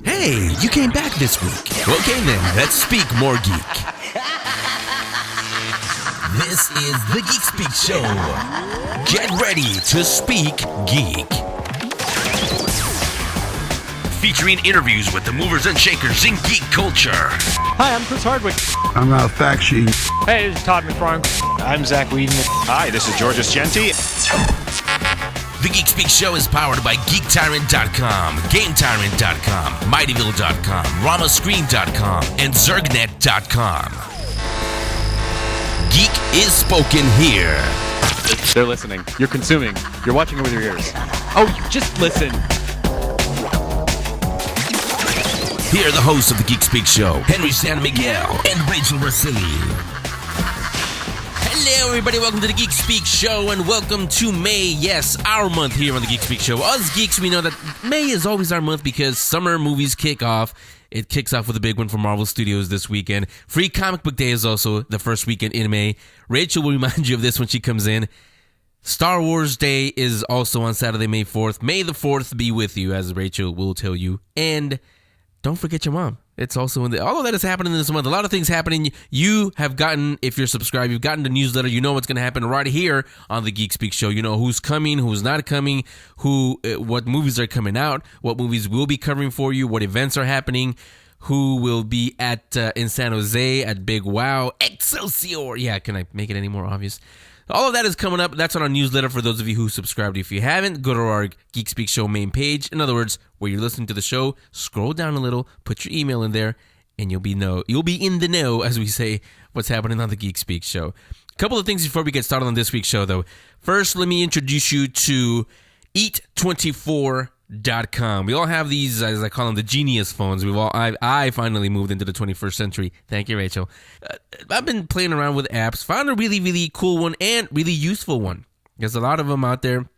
Hey, you came back this week. Okay then, let's speak more geek. This is the Geek Speak Show. Get ready to speak geek. Featuring interviews with the movers and shakers in geek culture. Hi, I'm Chris Hardwick. I'm Ralph Bakshi. Hey, this is Todd McFarlane. I'm Zach Whedon. Hi, this is Georges Genti. The Geek Speak Show is powered by GeekTyrant.com, GameTyrant.com, MightyVille.com, RamaScreen.com, and ZergNet.com. Geek is spoken here. They're listening. You're consuming. You're watching it with your ears. Oh, you just listen. Here are the hosts of the Geek Speak Show, Henry San Miguel and Rachel Rossini. Hello, everybody. Welcome to the Geek Speak Show, and welcome to May. Yes, our month here on the Geek Speak Show. Us geeks, we know that May is always our month because summer movies kick off. It kicks off with a big one for Marvel Studios this weekend. Free Comic Book Day is also the first weekend in May. Rachel will remind you of this when she comes in. Star Wars Day is also on Saturday, May 4th. May the 4th be with you, as Rachel will tell you. And don't forget your mom. It's also in all of that is happening this month. A lot of things happening. You have gotten, if you're subscribed, you've gotten the newsletter. You know what's going to happen right here on the Geek Speak Show. You know who's coming, who's not coming, what movies are coming out, what movies we'll be covering for you, what events are happening, who will be at in San Jose at Big Wow, Excelsior. Yeah, can I make it any more obvious? All of that is coming up. That's on our newsletter for those of you who subscribed. If you haven't, go to our Geek Speak Show main page. In other words, where you're listening to the show, scroll down a little, put your email in there, and you'll be in the know, as we say, what's happening on the Geek Speak Show. A couple of things before we get started on this week's show, though. First, let me introduce you to Eat24.com. We all have these, as I call them, the genius phones. I finally moved into the 21st century. Thank you, Rachel. I've been playing around with apps, found a really, really cool one and really useful one. There's a lot of them out there,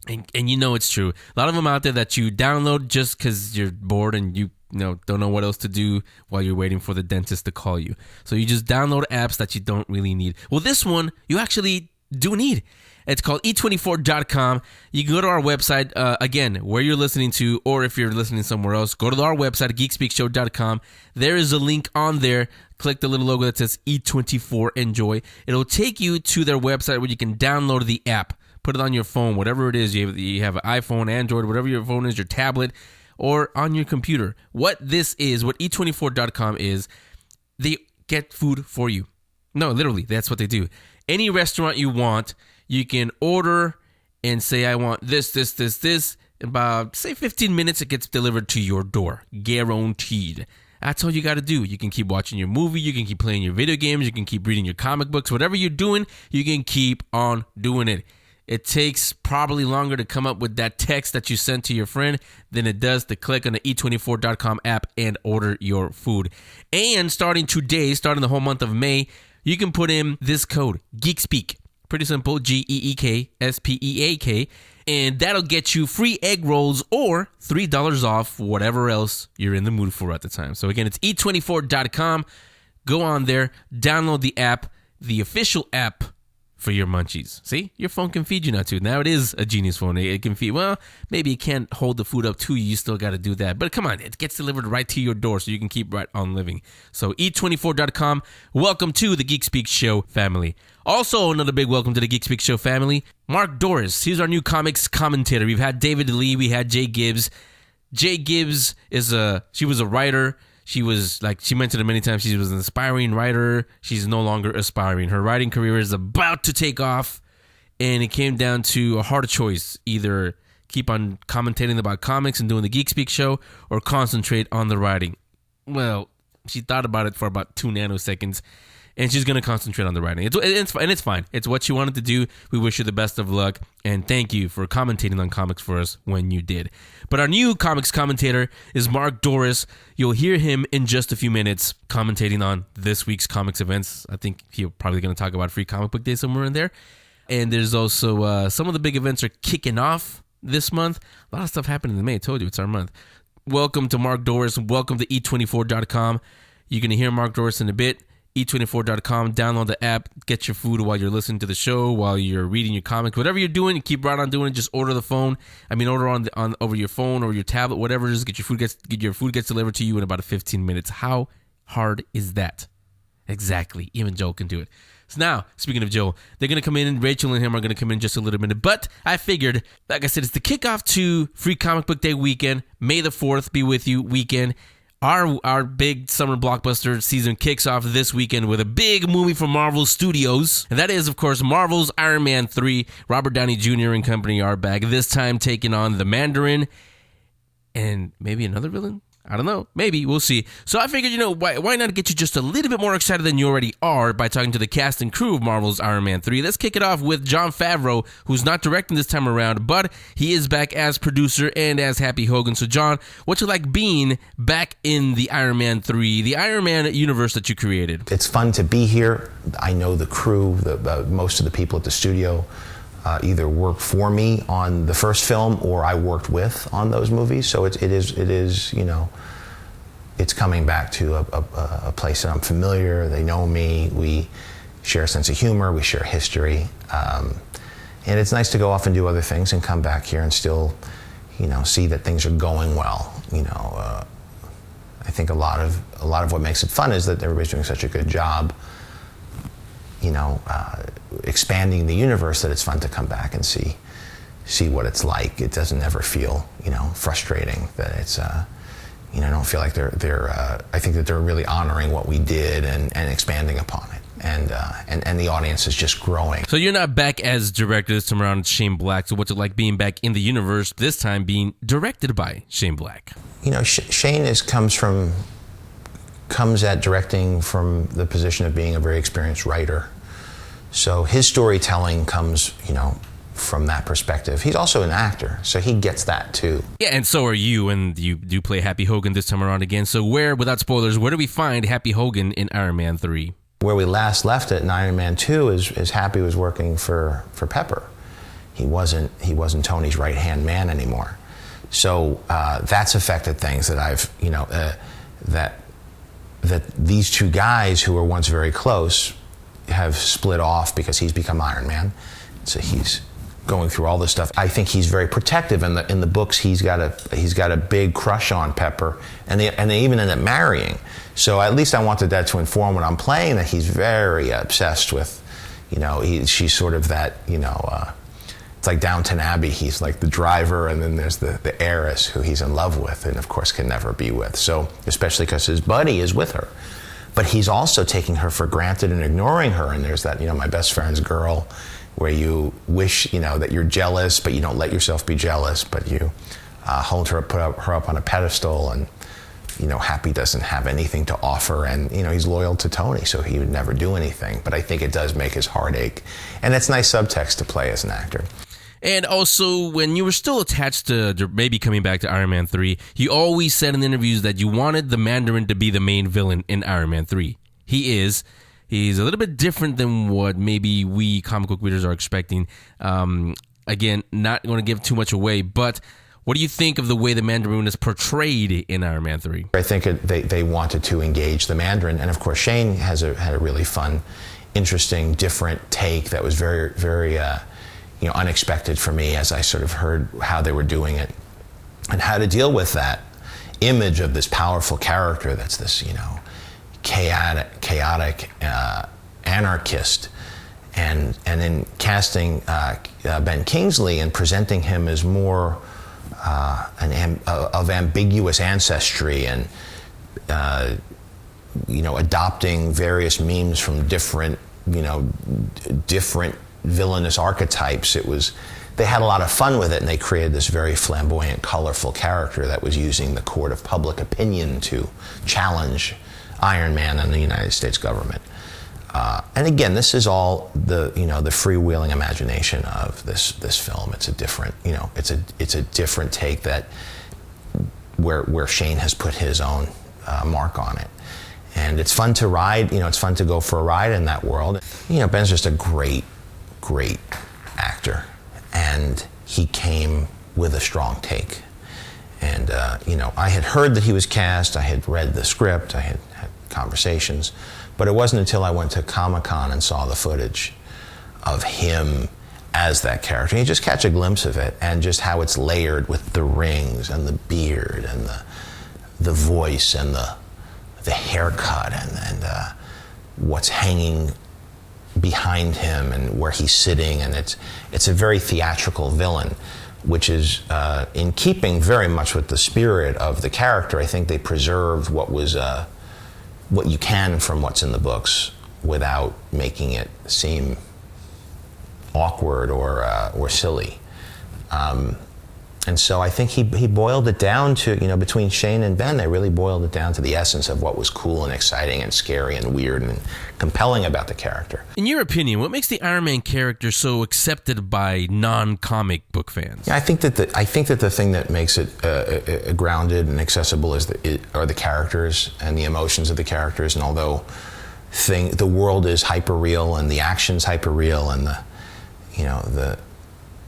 and you know it's true. A lot of them out there that you download just because you're bored and you don't know what else to do while you're waiting for the dentist to call you. So you just download apps that you don't really need. Well, this one you actually do need. It's called Eat24.com. You can go to our website, again, where you're listening to, or if you're listening somewhere else, go to our website, geekspeakshow.com. There is a link on there. Click the little logo that says Eat24 Enjoy. It'll take you to their website where you can download the app. Put it on your phone, whatever it is. You have an iPhone, Android, whatever your phone is, your tablet, or on your computer. What this is, what Eat24.com is, they get food for you. No, literally, that's what they do. Any restaurant you want, you can order and say, I want this. In about, say, 15 minutes, it gets delivered to your door. Guaranteed. That's all you got to do. You can keep watching your movie. You can keep playing your video games. You can keep reading your comic books. Whatever you're doing, you can keep on doing it. It takes probably longer to come up with that text that you sent to your friend than it does to click on the Eat24.com app and order your food. And starting today, starting the whole month of May, you can put in this code, GeekSpeak. Pretty simple, GeekSpeak, and that'll get you free egg rolls or $3 off whatever else you're in the mood for at the time. So again, it's Eat24.com. Go on there, download the app, the official app for your munchies. See, your phone can feed you now too. Now it is a genius phone. It can feed, well, maybe it can't hold the food up to you. You still got to do that. But come on, it gets delivered right to your door so you can keep right on living. So Eat24.com. Welcome to the Geek Speak Show family. Also, another big welcome to the Geek Speak Show family. Mark Doris, he's our new comics commentator. We've had David Lee, we had Jay Gibbs. Jay Gibbs she was a writer. She was, like she mentioned it many times, she was an aspiring writer. She's no longer aspiring. Her writing career is about to take off, and it came down to a hard choice. Either keep on commentating about comics and doing the Geek Speak Show, or concentrate on the writing. Well, she thought about it for about 2 nanoseconds, and she's going to concentrate on the writing. It's fine. It's what she wanted to do. We wish her the best of luck, and thank you for commentating on comics for us when you did. But our new comics commentator is Mark Doris. You'll hear him in just a few minutes commentating on this week's comics events. I think he's probably going to talk about Free Comic Book Day somewhere in there. And there's also some of the big events are kicking off this month. A lot of stuff happening in May. I told you, it's our month. Welcome to Mark Doris. Welcome to Eat24.com. You're going to hear Mark Doris in a bit. E24.com. Download the app. Get your food while you're listening to the show, while you're reading your comics, whatever you're doing. Keep right on doing it. Just order order on over your phone or your tablet, whatever. Just get your food gets delivered to you in about 15 minutes. How hard is that? Exactly. Even Joel can do it. So now, speaking of Joel, they're going to come in, and Rachel and him are going to come in just a little minute. But I figured, like I said, it's the kickoff to Free Comic Book Day weekend. May the 4th be with you weekend. Our big summer blockbuster season kicks off this weekend with a big movie from Marvel Studios. And that is, of course, Marvel's Iron Man 3. Robert Downey Jr. and company are back, this time taking on the Mandarin and maybe another villain. I don't know. Maybe. We'll see. So I figured, why not get you just a little bit more excited than you already are by talking to the cast and crew of Marvel's Iron Man 3. Let's kick it off with Jon Favreau, who's not directing this time around, but he is back as producer and as Happy Hogan. So, John, what's it like being back in the Iron Man 3, the Iron Man universe that you created? It's fun to be here. I know the crew, most of the people at the studio either worked for me on the first film or I worked with on those movies. So it is it's coming back to a place that I'm familiar. They know me. We share a sense of humor. We share history. And it's nice to go off and do other things and come back here and still, see that things are going well. I think a lot of what makes it fun is that everybody's doing such a good job expanding the universe, that it's fun to come back and see what it's like. It doesn't ever feel, frustrating. That it's, I don't feel like I think that they're really honoring what we did and expanding upon it. And the audience is just growing. So you're not back as director this time around, Shane Black. So what's it like being back in the universe, this time being directed by Shane Black? Shane comes at directing from the position of being a very experienced writer. So his storytelling comes, from that perspective. He's also an actor, so he gets that too. Yeah, and so are you, and you do play Happy Hogan this time around again. So without spoilers, where do we find Happy Hogan in Iron Man 3? Where we last left it in Iron Man 2 is Happy was working for Pepper. He wasn't Tony's right-hand man anymore. So that's affected things that I've, that these two guys who were once very close have split off because he's become Iron Man. So he's going through all this stuff. I think he's very protective. In the books, he's got a big crush on Pepper, and they even end up marrying. So at least I wanted that to inform when I'm playing that he's very obsessed with, she's sort of that, it's like Downton Abbey. He's like the driver, and then there's the heiress who he's in love with, and of course can never be with. So especially because his buddy is with her, but he's also taking her for granted and ignoring her. And there's that, my best friend's girl, where you wish, that you're jealous, but you don't let yourself be jealous, but you hold her, put her up on a pedestal, and Happy doesn't have anything to offer, and he's loyal to Tony, so he would never do anything. But I think it does make his heart ache, and that's nice subtext to play as an actor. And also, when you were still attached to maybe coming back to Iron Man 3, you always said in interviews that you wanted the Mandarin to be the main villain in Iron Man 3. He's a little bit different than what maybe we comic book readers are expecting. Again, not going to give too much away, but what do you think of the way the Mandarin is portrayed in Iron Man 3? I think they wanted to engage the Mandarin, and of course Shane had a really fun, interesting, different take that was very, very unexpected for me as I sort of heard how they were doing it and how to deal with that image of this powerful character that's this, chaotic anarchist, and in casting Ben Kingsley and presenting him as more of ambiguous ancestry, and adopting various memes from different villainous archetypes. They had a lot of fun with it, and they created this very flamboyant, colorful character that was using the court of public opinion to challenge Iron Man and the United States government. And again, this is all the freewheeling imagination of this film. It's a different, it's a different take that where Shane has put his own mark on it. And it's fun to ride, it's fun to go for a ride in that world. Ben's just a great actor, and he came with a strong take. And I had heard that he was cast, I had read the script, I had conversations, But it wasn't until I went to Comic-Con and saw the footage of him as that character. You just catch a glimpse of it, and just how it's layered with the rings and the beard and the voice and the haircut and what's hanging behind him and where he's sitting, and it's a very theatrical villain, which is in keeping very much with the spirit of the character. I think they preserved what you can from what's in the books without making it seem awkward or silly. And so I think he boiled it down to, between Shane and Ben, they really boiled it down to the essence of what was cool and exciting and scary and weird and compelling about the character. In your opinion, what makes the Iron Man character so accepted by non-comic book fans? Yeah, I think that the thing that makes it grounded and accessible are the characters and the emotions of the characters. And although the world is hyper real and the action's hyper real and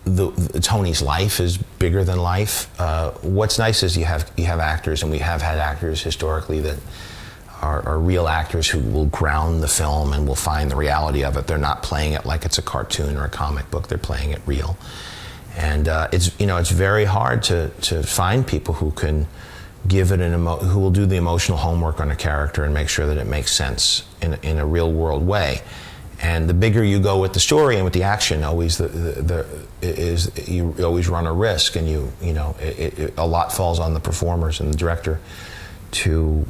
the Tony's life is bigger than life. What's nice is you have actors, and we have had actors historically that are real actors who will ground the film and will find the reality of it. They're not playing it like it's a cartoon or a comic book. They're playing it real, and it's very hard to find people who can give it who will do the emotional homework on a character and make sure that it makes sense in a real world way. And the bigger you go with the story and with the action, always you always run a risk, and a lot falls on the performers and the director to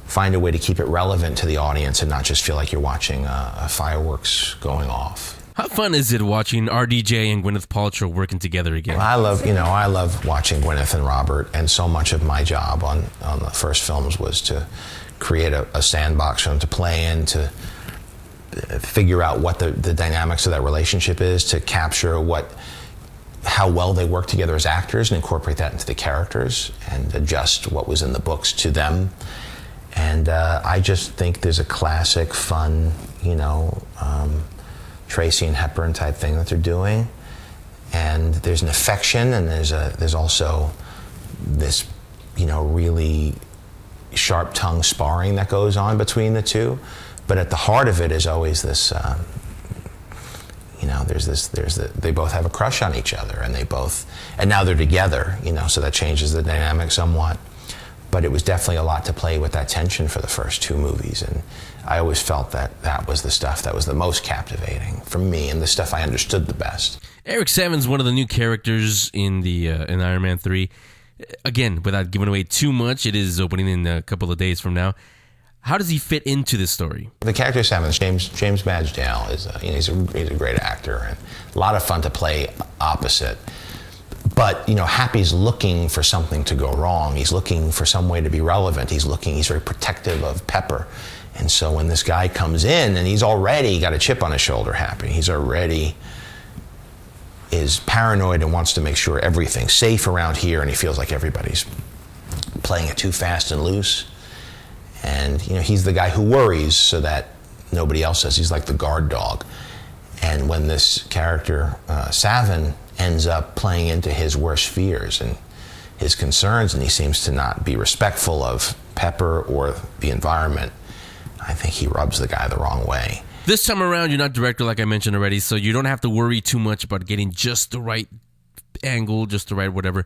find a way to keep it relevant to the audience and not just feel like you're watching fireworks going off. How fun is it watching RDJ and Gwyneth Paltrow working together again? Well, I love watching Gwyneth and Robert, and so much of my job on the first films was to create a sandbox for them to play in, to figure out what the dynamics of that relationship is, to capture how well they work together as actors and incorporate that into the characters and adjust what was in the books to them. And I just think there's a classic, fun, Tracy and Hepburn type thing that they're doing. And there's an affection, and there's also this, really sharp-tongued sparring that goes on between the two. But at the heart of it is always this, they both have a crush on each other, and now they're together, so that changes the dynamic somewhat. But it was definitely a lot to play with that tension for the first two movies, and I always felt that was the stuff that was the most captivating for me, and the stuff I understood the best. Eric Savin's one of the new characters in in Iron Man 3. Again, without giving away too much, it is opening in a couple of days from now. How does he fit into this story? The character Savin, James Badge Dale, is he's a great actor and a lot of fun to play opposite. But Happy's looking for something to go wrong. He's looking for some way to be relevant. He's very protective of Pepper, and so when this guy comes in, and he's already got a chip on his shoulder, Happy. He's already is paranoid and wants to make sure everything's safe around here, and he feels like everybody's playing it too fast and loose. And he's the guy who worries so that nobody else does. He's like the guard dog. And when this character, Savin, ends up playing into his worst fears and his concerns, and he seems to not be respectful of Pepper or the environment, I think he rubs the guy the wrong way. This time around, you're not director, like I mentioned already, so you don't have to worry too much about getting just the right angle, just the right whatever.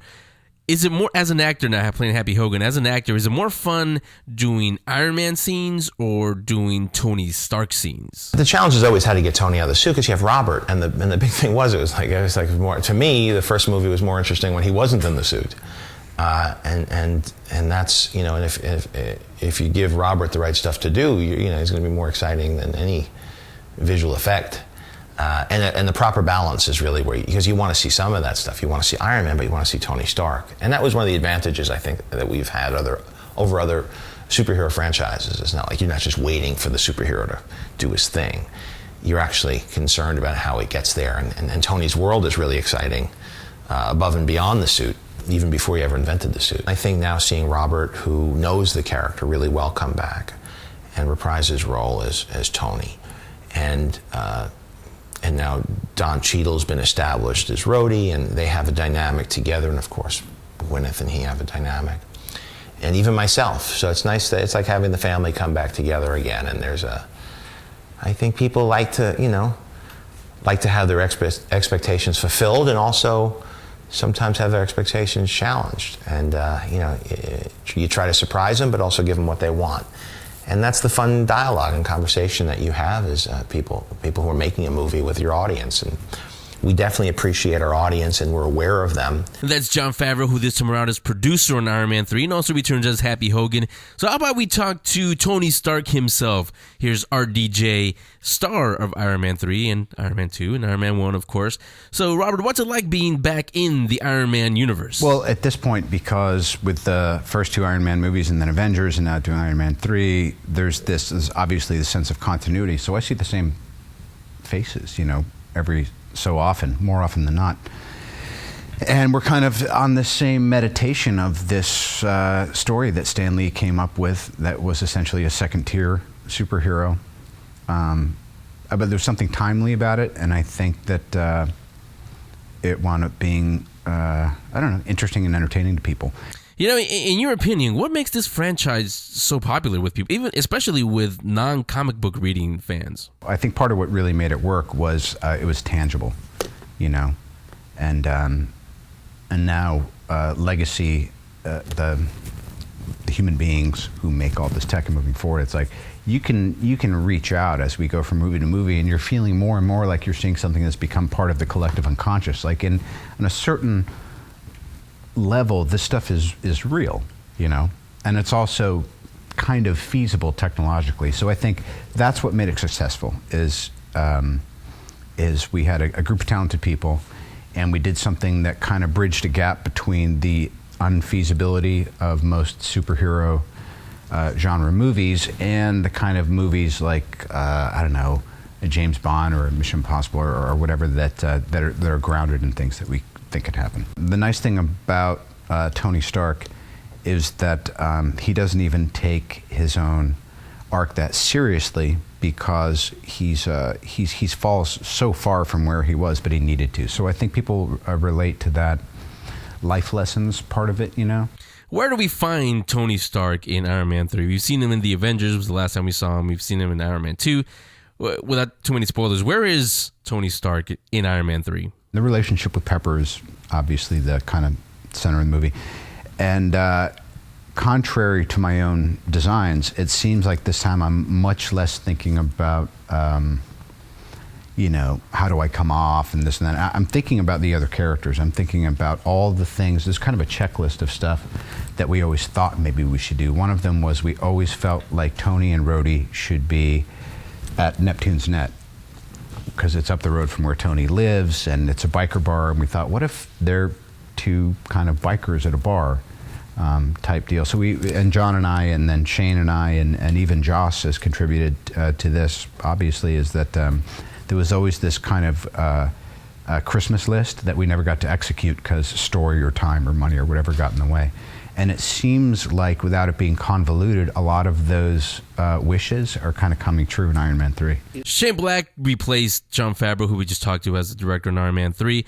Is it more, as an actor now, playing Happy Hogan, as an actor, is it more fun doing Iron Man scenes or doing Tony Stark scenes? The challenge is always how to get Tony out of the suit, because you have Robert, and the big thing was, it was like more, to me, the first movie was more interesting when he wasn't in the suit. And that's, and if you give Robert the right stuff to do, he's going to be more exciting than any visual effect. And the proper balance is really because you want to see some of that stuff. You want to see Iron Man, but you want to see Tony Stark. And that was one of the advantages, I think, that we've had over other superhero franchises. It's not like you're not just waiting for the superhero to do his thing. You're actually concerned about how he gets there. And Tony's world is really exciting above and beyond the suit, even before he ever invented the suit. I think now seeing Robert, who knows the character really well, come back and reprise his role as Tony. And now Don Cheadle's been established as Rhodey, and they have a dynamic together, and of course Gwyneth and he have a dynamic. and even myself. So it's nice that it's like having the family come back together again. And I think people like to, like to have their expectations fulfilled, and also sometimes have their expectations challenged. And you try to surprise them, but also give them what they want. And that's the fun dialogue and conversation that you have as people who are making a movie with your audience. And we definitely appreciate our audience, and we're aware of them. And that's Jon Favreau, who this time around is producer on Iron Man 3 and also returns as Happy Hogan. So how about we talk to Tony Stark himself? Here's RDJ, star of Iron Man 3 and Iron Man 2 and Iron Man 1, of course. So, Robert, what's it like being back in the Iron Man universe? Well, at this point, because with the first 2 Iron Man movies and then Avengers and now doing Iron Man 3, there's obviously the sense of continuity. So I see the same faces, every so often, more often than not. And we're kind of on the same meditation of this story that Stan Lee came up with that was essentially a second-tier superhero. But there's something timely about it, and I think that it wound up being, interesting and entertaining to people. In your opinion, what makes this franchise so popular with people, even especially with non-comic book reading fans? I think part of what really made it work was it was tangible, and now Legacy, the human beings who make all this tech and moving forward, it's like you can reach out as we go from movie to movie, and you're feeling more and more like you're seeing something that's become part of the collective unconscious. Like in a certain level, this stuff is real, and it's also kind of feasible technologically. So I think that's what made it successful. Is we had a group of talented people, and we did something that kind of bridged a gap between the unfeasibility of most superhero genre movies and the kind of movies like a James Bond or a Mission Impossible or whatever that are grounded in things that we think could happen. The nice thing about Tony Stark is that he doesn't even take his own arc that seriously, because he's falls so far from where he was, but he needed to. So I think people relate to that life lessons part of it, Where do we find Tony Stark in Iron Man 3? We've seen him in The Avengers, was the last time we saw him. We've seen him in Iron Man 2. Without too many spoilers, where is Tony Stark in Iron Man 3? The relationship with Pepper is obviously the kind of center of the movie. And contrary to my own designs, it seems like this time I'm much less thinking about, how do I come off and this and that. I'm thinking about the other characters. I'm thinking about all the things. There's kind of a checklist of stuff that we always thought maybe we should do. One of them was we always felt like Tony and Rhodey should be at Neptune's Net, because it's up the road from where Tony lives, and it's a biker bar, and we thought, what if they're 2 kind of bikers at a bar type deal? So and John and I, and then Shane and I, and even Joss has contributed to this, obviously, is that there was always this kind of Christmas list that we never got to execute because story or time or money or whatever got in the way. And it seems like, without it being convoluted, a lot of those wishes are kind of coming true in Iron Man 3. Shane Black replaced Jon Favreau, who we just talked to as the director in Iron Man 3.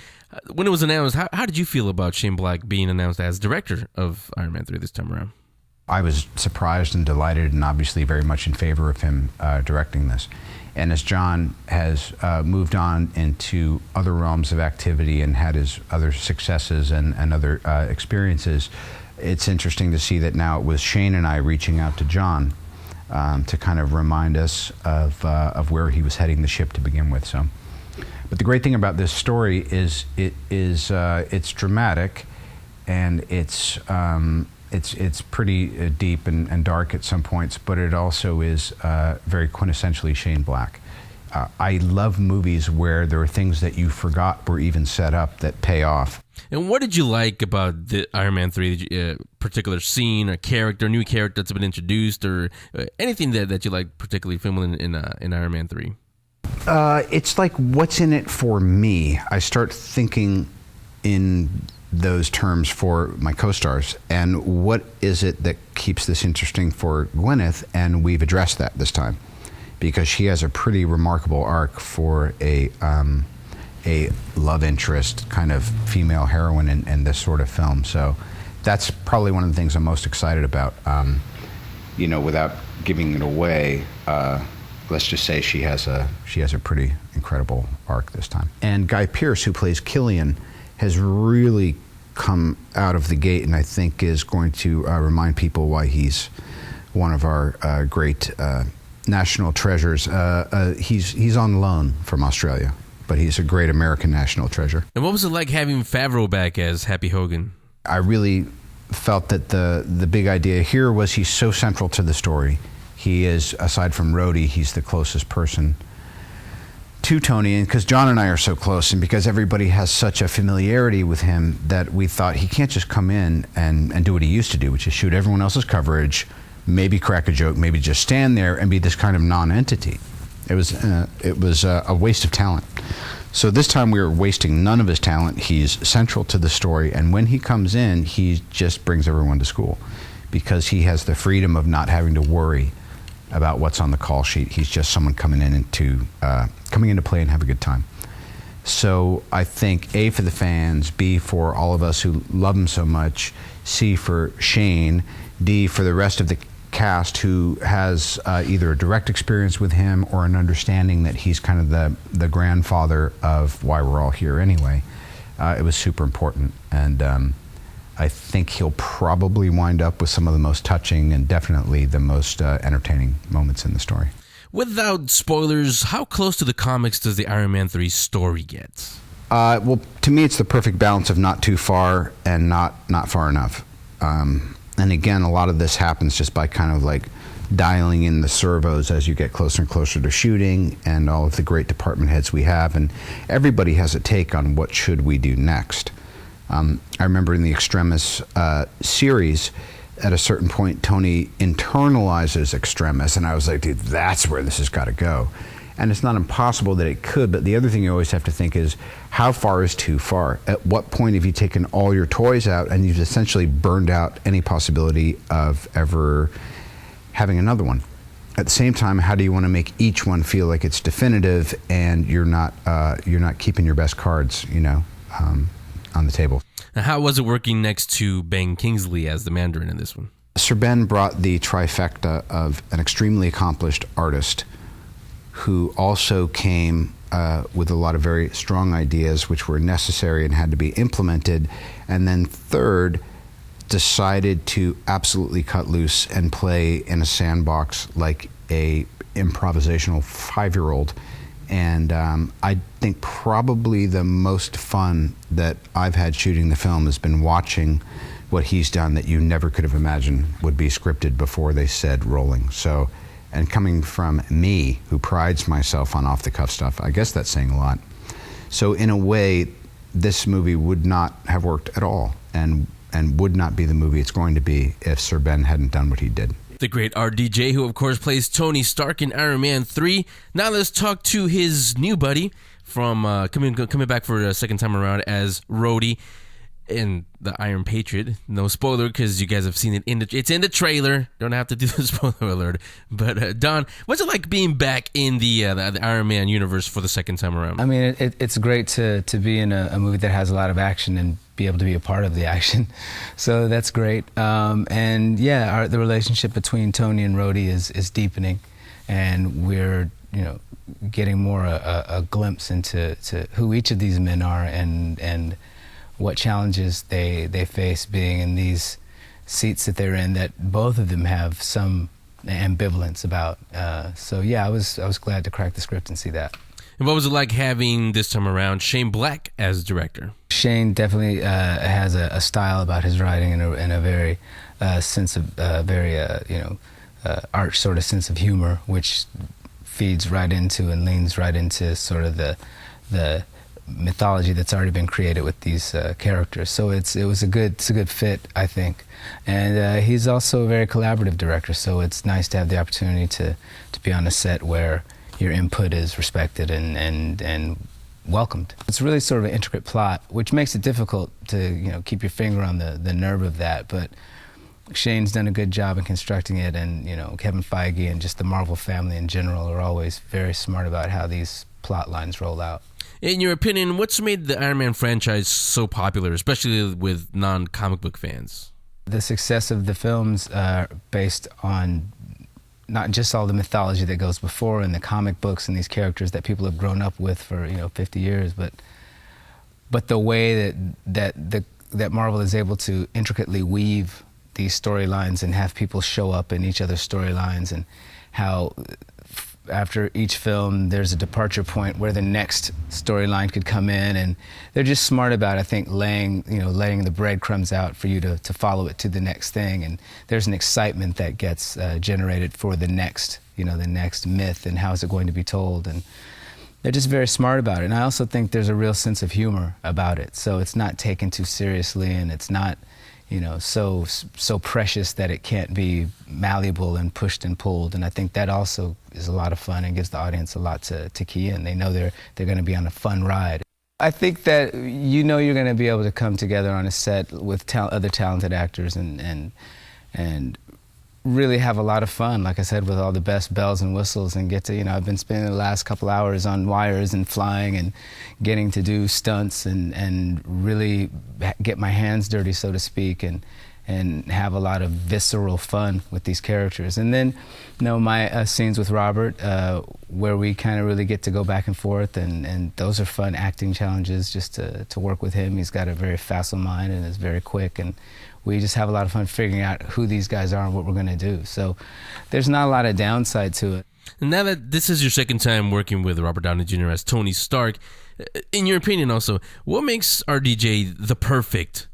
When it was announced, how did you feel about Shane Black being announced as director of Iron Man 3 this time around? I was surprised and delighted, and obviously very much in favor of him directing this. And as John has moved on into other realms of activity and had his other successes and other experiences, it's interesting to see that now it was Shane and I reaching out to John to kind of remind us of where he was heading the ship to begin with. So, but the great thing about this story is it's dramatic, and it's pretty deep and dark at some points, but it also is very quintessentially Shane Black. I love movies where there are things that you forgot were even set up that pay off. And what did you like about the Iron Man 3, particular scene, or character, new character that's been introduced, or anything that you like particularly filming in Iron Man 3? It's like, what's in it for me? I start thinking in those terms for my co-stars, and what is it that keeps this interesting for Gwyneth? And we've addressed that this time, because she has a pretty remarkable arc for a love interest kind of female heroine in this sort of film. So that's probably one of the things I'm most excited about. Without giving it away, let's just say she has a pretty incredible arc this time. And Guy Pearce, who plays Killian, has really come out of the gate, and I think is going to remind people why he's one of our great national treasures. He's on loan from Australia, but he's a great American national treasure. And what was it like having Favreau back as Happy Hogan? I really felt that the big idea here was he's so central to the story. He is, aside from Rhodey, he's the closest person to Tony, and because John and I are so close, and because everybody has such a familiarity with him, that we thought he can't just come in and do what he used to do, which is shoot everyone else's coverage, maybe crack a joke, maybe just stand there and be this kind of non-entity. It was a waste of talent. So this time we were wasting none of his talent. He's central to the story, and when he comes in, he just brings everyone to school because he has the freedom of not having to worry about what's on the call sheet. He's just someone coming in to play and have a good time. So I think A, for the fans, B, for all of us who love him so much, C, for Shane, D, for the rest of the cast who has either a direct experience with him or an understanding that he's kind of the grandfather of why we're all here anyway. It was super important, and I think he'll probably wind up with some of the most touching and definitely the most entertaining moments in the story. Without spoilers, how close to the comics does the Iron Man 3 story get? Well, to me, it's the perfect balance of not too far and not far enough. And again, a lot of this happens just by kind of like dialing in the servos as you get closer and closer to shooting, and all of the great department heads we have, and everybody has a take on what should we do next. I remember in the Extremis series, at a certain point, Tony internalizes Extremis, and I was like, dude, that's where this has got to go. And it's not impossible that it could, but the other thing you always have to think is, how far is too far? At what point have you taken all your toys out and you've essentially burned out any possibility of ever having another one? At the same time, how do you want to make each one feel like it's definitive and you're not keeping your best cards, on the table? Now, how was it working next to Ben Kingsley as the Mandarin in this one? Sir Ben brought the trifecta of an extremely accomplished artist who also came with a lot of very strong ideas which were necessary and had to be implemented, and then third, decided to absolutely cut loose and play in a sandbox like a improvisational 5-year-old. And I think probably the most fun that I've had shooting the film has been watching what he's done that you never could have imagined would be scripted before they said rolling. So, and coming from me, who prides myself on off-the-cuff stuff, I guess that's saying a lot. So in a way, this movie would not have worked at all, and would not be the movie it's going to be if Sir Ben hadn't done what he did. The great RDJ, who of course plays Tony Stark in Iron Man 3. Now let's talk to his new buddy from coming back for a second time around as Rhodey in the Iron Patriot. No spoiler because you guys have seen it it's in the trailer. Don't have to do the spoiler alert. But Don, what's it like being back in the Iron Man universe for the second time around? I mean, it's great to be in a movie that has a lot of action and be able to be a part of the action. So that's great. And yeah, the relationship between Tony and Rhodey is deepening, and we're getting more a glimpse into who each of these men are and what challenges they face being in these seats that they're in, that both of them have some ambivalence about. So yeah, I was glad to crack the script and see that. And what was it like having this time around Shane Black as director? Shane definitely has a style about his writing and a very sense of arch sort of sense of humor, which feeds right into and leans right into sort of the mythology that's already been created with these characters. So it's a good fit, I think. And he's also a very collaborative director, so it's nice to have the opportunity to be on a set where your input is respected and welcomed. It's really sort of an intricate plot, which makes it difficult to keep your finger on the nerve of that. But Shane's done a good job in constructing it, and Kevin Feige and just the Marvel family in general are always very smart about how these plot lines roll out. In your opinion, what's made the Iron Man franchise so popular, especially with non-comic book fans? The success of the films are based on not just all the mythology that goes before and the comic books and these characters that people have grown up with for 50 years, but the way that Marvel is able to intricately weave these storylines and have people show up in each other's storylines, and how after each film there's a departure point where the next storyline could come in, and they're just smart about, I think, letting the breadcrumbs out for you to follow it to the next thing, and there's an excitement that gets generated for the next myth and how is it going to be told, and they're just very smart about it. And I also think there's a real sense of humor about it, so it's not taken too seriously, and it's not so precious that it can't be malleable and pushed and pulled. And I think that also is a lot of fun and gives the audience a lot to key in. They know they're going to be on a fun ride. I think that you're going to be able to come together on a set with other talented actors and really have a lot of fun, like I said, with all the best bells and whistles, and get to, I've been spending the last couple hours on wires and flying and getting to do stunts and really get my hands dirty, so to speak, and have a lot of visceral fun with these characters. And then, my scenes with Robert, where we kind of really get to go back and forth, and those are fun acting challenges just to work with him. He's got a very facile mind and is very quick, and we just have a lot of fun figuring out who these guys are and what we're going to do. So there's not a lot of downside to it. And now that this is your second time working with Robert Downey Jr. as Tony Stark, in your opinion also, what makes RDJ the perfect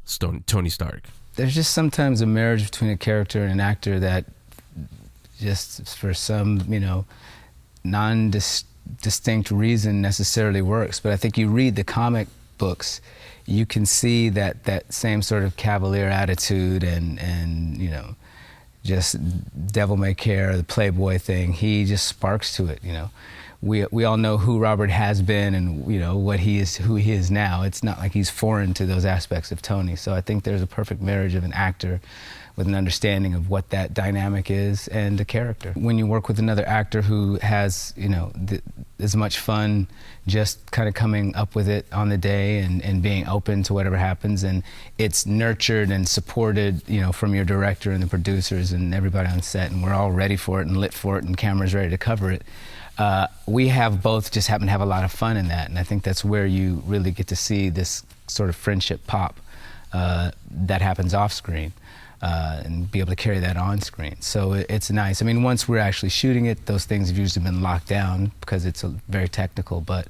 Tony Stark? There's just sometimes a marriage between a character and an actor that just for some, non-distinct reason necessarily works. But I think you read the comic books, you can see that same sort of cavalier attitude and just devil may care, the playboy thing. He just sparks to it. We all know who Robert has been and what he is, who he is now. It's not like he's foreign to those aspects of Tony. So I think there's a perfect marriage of an actor with an understanding of what that dynamic is and the character. When you work with another actor who has, as much fun just kind of coming up with it on the day and being open to whatever happens, and it's nurtured and supported, from your director and the producers and everybody on set, and we're all ready for it and lit for it and cameras ready to cover it. We have both just happen to have a lot of fun in that, and I think that's where you really get to see this sort of friendship pop that happens off screen. And be able to carry that on screen. So it's nice. I mean, once we're actually shooting it, those things have usually been locked down because it's very technical, but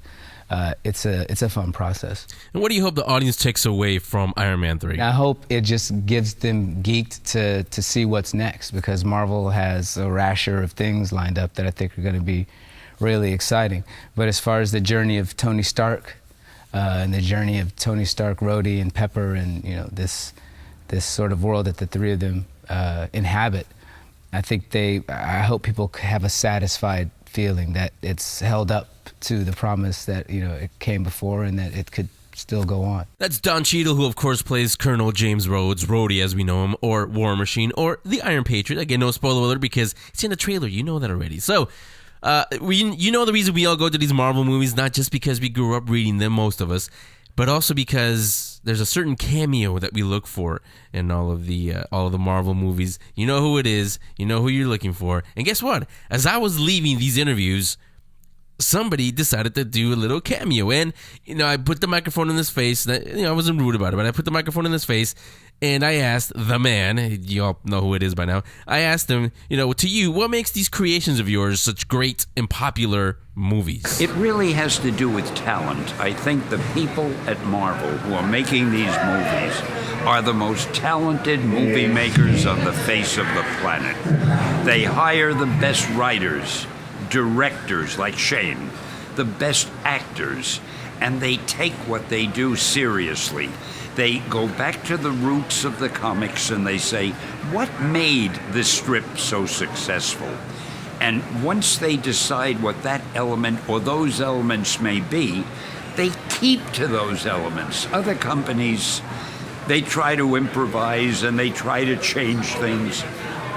it's a fun process. And what do you hope the audience takes away from Iron Man 3? I hope it just gives them geeked to see what's next, because Marvel has a rasher of things lined up that I think are going to be really exciting. But as far as the journey of Tony Stark and the journey of Tony Stark, Rhodey, and Pepper, and this sort of world that the three of them inhabit, I hope people have a satisfied feeling that it's held up to the promise that it came before and that it could still go on. That's Don Cheadle, who of course plays Colonel James Rhodes, Rhodey as we know him, or War Machine, or the Iron Patriot. Again, no spoiler alert because it's in the trailer. You know that already. So, the reason we all go to these Marvel movies, not just because we grew up reading them, most of us, but also because there's a certain cameo that we look for in all of the Marvel movies. You know who it is. You know who you're looking for. And guess what? As I was leaving these interviews, somebody decided to do a little cameo. And, I put the microphone in his face. I wasn't rude about it, but I put the microphone in his face, and I asked the man, you all know who it is by now, I asked him, to you, what makes these creations of yours such great and popular movies? It really has to do with talent. I think the people at Marvel who are making these movies are the most talented movie makers on the face of the planet. They hire the best writers, directors like Shane, the best actors, and they take what they do seriously. They go back to the roots of the comics and they say, what made this strip so successful? And once they decide what that element or those elements may be, they keep to those elements. Other companies, they try to improvise and they try to change things.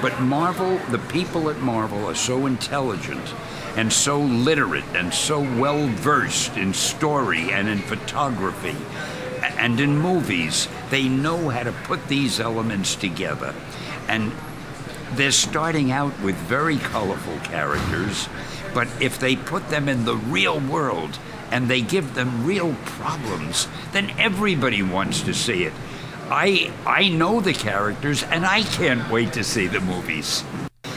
But Marvel, the people at Marvel are so intelligent and so literate and so well-versed in story and in photography. and in movies, they know how to put these elements together. And they're starting out with very colorful characters, but if they put them in the real world and they give them real problems, then everybody wants to see it. I know the characters, and I can't wait to see the movies.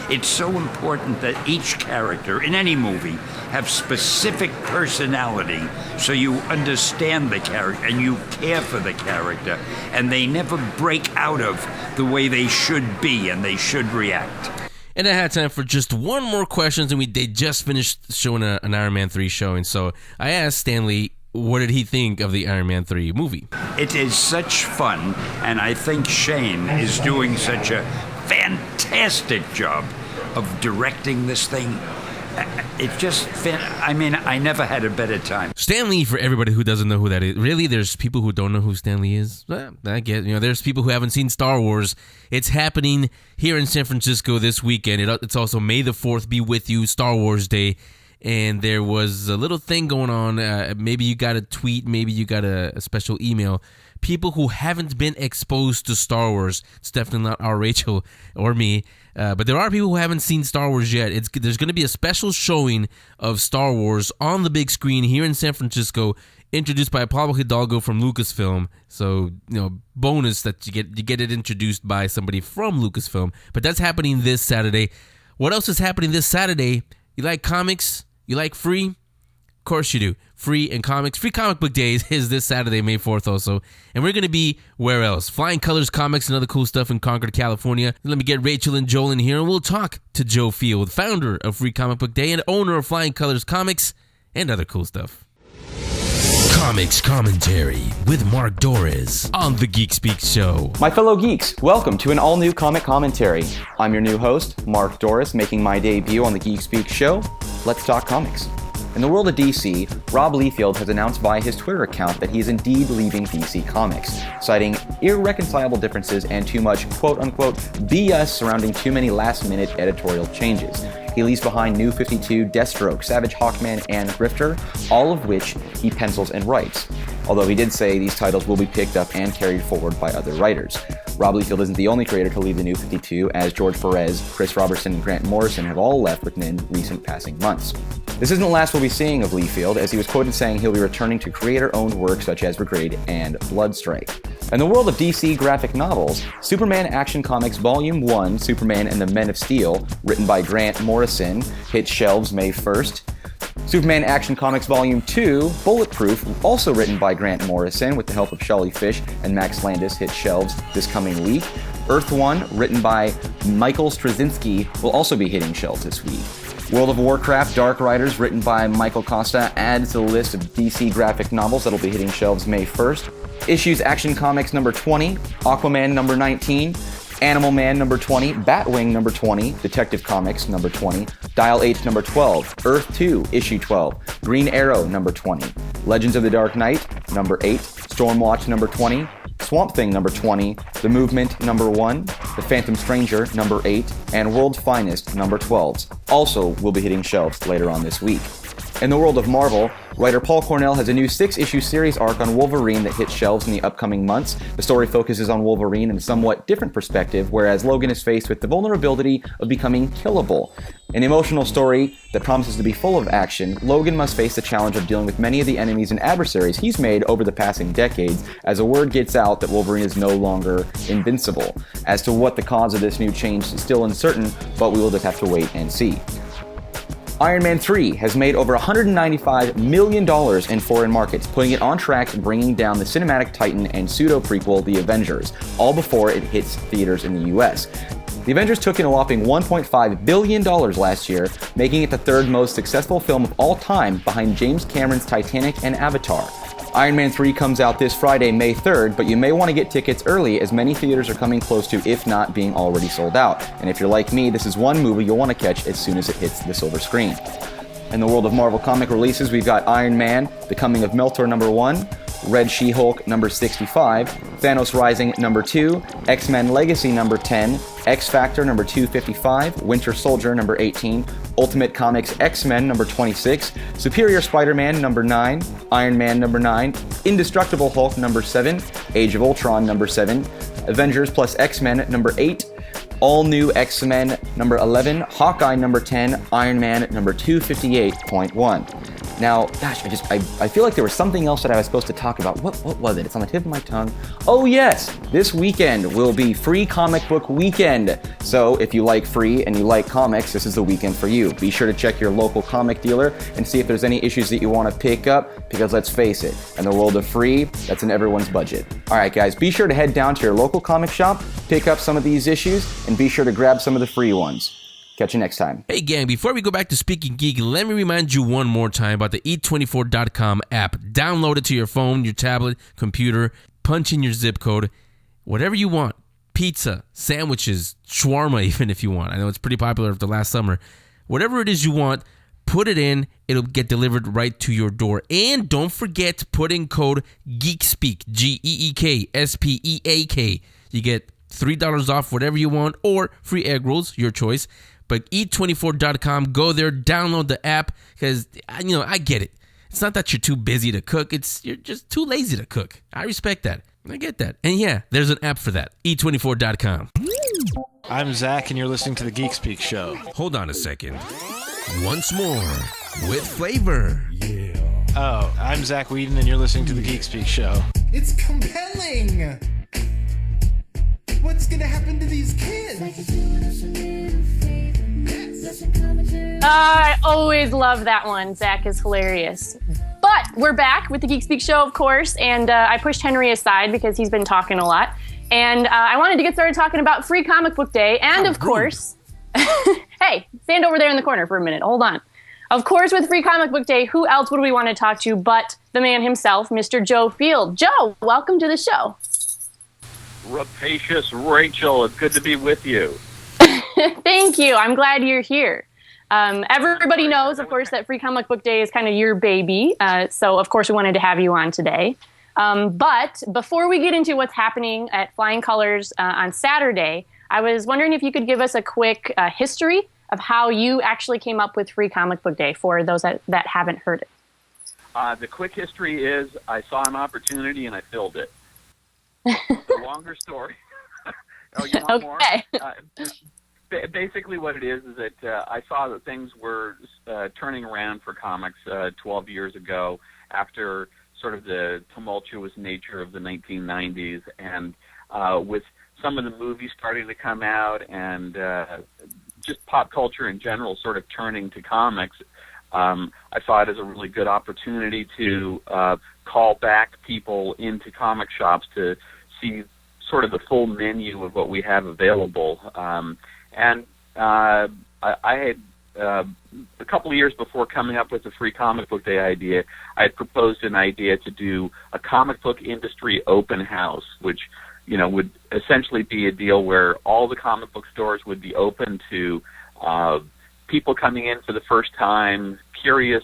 It's so important that each character in any movie have specific personality so you understand the character and you care for the character, and they never break out of the way they should be and they should react. And I had time for just one more question, and they just finished showing an Iron Man 3 showing. So I asked Stanley, what did he think of the Iron Man 3 movie? It is such fun, and I think Shane is doing such a fantastic job of directing this thing. It just, I never had a better time. Stanley, for everybody who doesn't know who that is, really, there's people who don't know who Stanley is. I get, there's people who haven't seen Star Wars. It's happening here in San Francisco this weekend. It's also May the 4th be with you, Star Wars Day. And there was a little thing going on. Maybe you got a tweet, maybe you got a special email. People who haven't been exposed to Star Wars, it's definitely not our Rachel or me, but there are people who haven't seen Star Wars yet. There's going to be a special showing of Star Wars on the big screen here in San Francisco, introduced by Pablo Hidalgo from Lucasfilm. So, bonus that you get it introduced by somebody from Lucasfilm. But that's happening this Saturday. What else is happening this Saturday? You like comics? You like free? Of course you do. Free and comics. Free Comic Book Day is this Saturday, May 4th also. And we're going to be where else? Flying Colors Comics and other cool stuff in Concord, California. Let me get Rachel and Joel in here, and we'll talk to Joe Field, founder of Free Comic Book Day and owner of Flying Colors Comics and other cool stuff. Comics Commentary with Mark Dorris on The Geek Speak Show. My fellow geeks, welcome to an all-new comic commentary. I'm your new host, Mark Dorris, making my debut on The Geek Speak Show. Let's talk comics. In the world of DC, Rob Liefeld has announced via his Twitter account that he is indeed leaving DC Comics, citing irreconcilable differences and too much quote-unquote BS surrounding too many last-minute editorial changes. He leaves behind New 52, Deathstroke, Savage Hawkman, and Grifter, all of which he pencils and writes, although he did say these titles will be picked up and carried forward by other writers. Rob Liefeld isn't the only creator to leave the New 52, as George Perez, Chris Robertson, and Grant Morrison have all left within recent passing months. This isn't the last we'll be seeing of Liefeld, as he was quoted saying he'll be returning to creator-owned work such as Brigade and Bloodstrike. In the world of DC graphic novels, Superman Action Comics Volume 1, Superman and the Men of Steel, written by Grant Morrison, hits shelves May 1st. Superman Action Comics Volume 2, Bulletproof, also written by Grant Morrison with the help of Shelley Fish and Max Landis, hits shelves this coming week. Earth 1, written by Michael Straczynski, will also be hitting shelves this week. World of Warcraft Dark Riders, written by Michael Costa, adds to the list of DC graphic novels that'll be hitting shelves May 1st. Issues Action Comics number 20, Aquaman number 19, Animal Man number 20, Batwing number 20, Detective Comics number 20, Dial H number 12, Earth 2 issue 12, Green Arrow number 20, Legends of the Dark Knight number 8, Stormwatch number 20, Swamp Thing number 20, The Movement number 1, The Phantom Stranger number 8, and World's Finest number 12. Also will be hitting shelves later on this week. In the world of Marvel, writer Paul Cornell has a new 6-issue series arc on Wolverine that hits shelves in the upcoming months. The story focuses on Wolverine in a somewhat different perspective, whereas Logan is faced with the vulnerability of becoming killable. An emotional story that promises to be full of action, Logan must face the challenge of dealing with many of the enemies and adversaries he's made over the passing decades, as a word gets out that Wolverine is no longer invincible. As to what the cause of this new change is still uncertain, but we will just have to wait and see. Iron Man 3 has made over $195 million in foreign markets, putting it on track to bringing down the cinematic titan and pseudo-prequel The Avengers, all before it hits theaters in the US. The Avengers took in a whopping $1.5 billion last year, making it the third most successful film of all time behind James Cameron's Titanic and Avatar. Iron Man 3 comes out this Friday, May 3rd, but you may want to get tickets early as many theaters are coming close to, if not being already sold out. And if you're like me, this is one movie you'll want to catch as soon as it hits the silver screen. In the world of Marvel comic releases, we've got Iron Man, The Coming of Meltor number 1, Red She-Hulk number 65, Thanos Rising number 2, X-Men Legacy number 10, X Factor number 255, Winter Soldier number 18, Ultimate Comics X-Men number 26, Superior Spider-Man number 9, Iron Man number 9, Indestructible Hulk number 7, Age of Ultron number 7, Avengers plus X-Men number 8, All New X-Men number 11, Hawkeye number 10, Iron Man number 258.1. Now, gosh, I feel like there was something else that I was supposed to talk about. What was it? It's on the tip of my tongue. Oh yes, this weekend will be Free Comic Book Weekend. So if you like free and you like comics, this is the weekend for you. Be sure to check your local comic dealer and see if there's any issues that you want to pick up, because let's face it, in the world of free, that's in everyone's budget. All right, guys, be sure to head down to your local comic shop, pick up some of these issues, and be sure to grab some of the free ones. Catch you next time. Hey gang, before we go back to Speaking Geek, let me remind you one more time about the Eat24.com app. Download it to your phone, your tablet, computer, punch in your zip code, whatever you want. Pizza, sandwiches, shawarma even if you want. I know it's pretty popular after last summer. Whatever it is you want, put it in. It'll get delivered right to your door. And don't forget to put in code GEEKSPEAK, GEEKSPEAK. You get $3 off whatever you want, or free egg rolls, your choice. But Eat24.com, go there, download the app, because, I get it. It's not that you're too busy to cook. You're just too lazy to cook. I respect that. I get that. And yeah, there's an app for that. Eat24.com. I'm Zach, and you're listening to the Geek Speak Show. Hold on a second. Once more, with flavor. Yeah. Oh, I'm Zach Whedon, and you're listening to the Geek Speak Show. It's compelling! What's gonna happen to these kids? I always love that one. Zach is hilarious. But we're back with the Geek Speak Show, of course, and I pushed Henry aside because he's been talking a lot. And I wanted to get started talking about Free Comic Book Day, and of course... Hey, stand over there in the corner for a minute. Hold on. Of course, with Free Comic Book Day, who else would we want to talk to but the man himself, Mr. Joe Field. Joe, welcome to the show. Rapacious Rachel, it's good to be with you. Thank you. I'm glad you're here. Everybody knows, of course, that Free Comic Book Day is kind of your baby. So, of course, we wanted to have you on today. But before we get into what's happening at Flying Colors on Saturday, I was wondering if you could give us a quick history of how you actually came up with Free Comic Book Day for those that haven't heard it. The quick history is I saw an opportunity and I filled it. The longer story. Oh, you want more? Basically what it is that I saw that things were turning around for comics 12 years ago after sort of the tumultuous nature of the 1990s, and with some of the movies starting to come out and just pop culture in general sort of turning to comics, I saw it as a really good opportunity to call back people into comic shops to see sort of the full menu of what we have available. And I had, a couple of years before coming up with the Free Comic Book Day idea, I had proposed an idea to do a comic book industry open house, which, would essentially be a deal where all the comic book stores would be open to people coming in for the first time, curious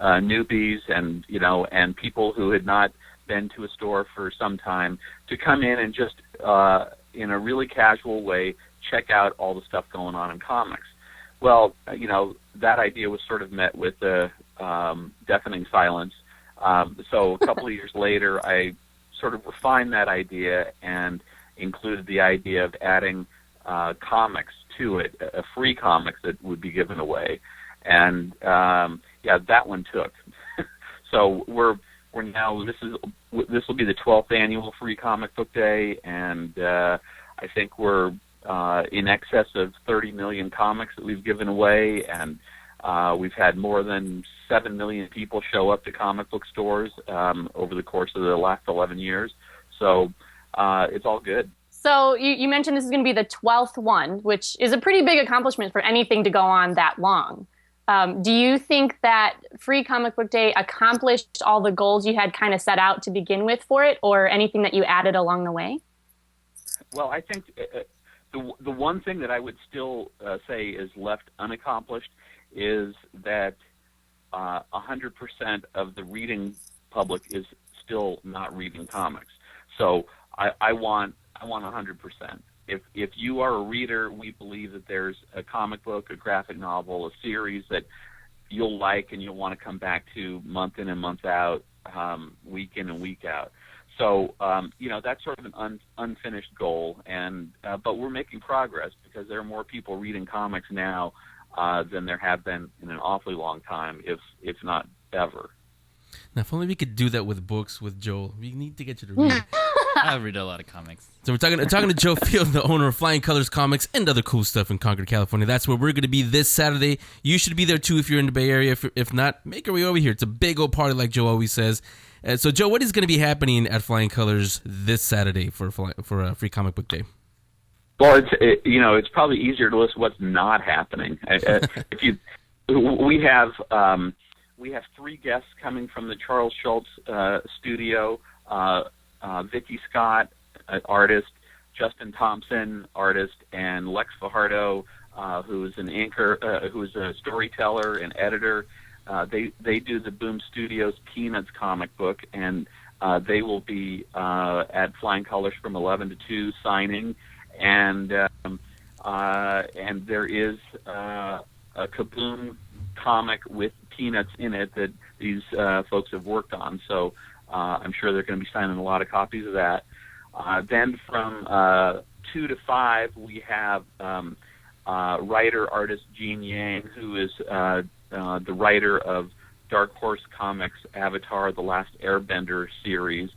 newbies, and and people who had not been to a store for some time, to come in and just in a really casual way check out all the stuff going on in comics. Well, that idea was sort of met with a deafening silence. So a couple of years later, I sort of refined that idea and included the idea of adding comics to it, a free comics that would be given away. And that one took. So we're now, this will be the 12th annual Free Comic Book Day, and I think we're in excess of 30 million comics that we've given away, and we've had more than 7 million people show up to comic book stores over the course of the last 11 years. So it's all good. So you mentioned this is going to be the 12th one, which is a pretty big accomplishment for anything to go on that long. Do you think that Free Comic Book Day accomplished all the goals you had kind of set out to begin with for it, or anything that you added along the way? Well, I think the one thing that I would still say is left unaccomplished is that 100% of the reading public is still not reading comics. So I want 100%. if you are a reader, we believe that there's a comic book, a graphic novel, a series that you'll like and you'll want to come back to month in and month out, week in and week out. So, that's sort of an unfinished goal, and but we're making progress because there are more people reading comics now than there have been in an awfully long time, if not ever. Now, if only we could do that with books with Joel. We need to get you to read. I read a lot of comics. So we're talking to Joe Field, the owner of Flying Colors Comics and other cool stuff in Concord, California. That's where we're going to be this Saturday. You should be there too if you're in the Bay Area. If not, make your way over here. It's a big old party, like Joe always says. So, Joe, what is going to be happening at Flying Colors this Saturday for Free Comic Book Day? Well, it's probably easier to list what's not happening. We have 3 guests coming from the Charles Schultz studio. Vicky Scott, artist, Justin Thompson, artist, and Lex Fajardo, who's an inker, who's a storyteller and editor. They do the Boom Studios Peanuts comic book, and they will be at Flying Colors from 11 to 2 signing, and there is a Kaboom comic with Peanuts in it that these folks have worked on. So I'm sure they're going to be signing a lot of copies of that. Then from 2 to 5, we have writer-artist Gene Yang, who is the writer of Dark Horse Comics' Avatar: The Last Airbender series,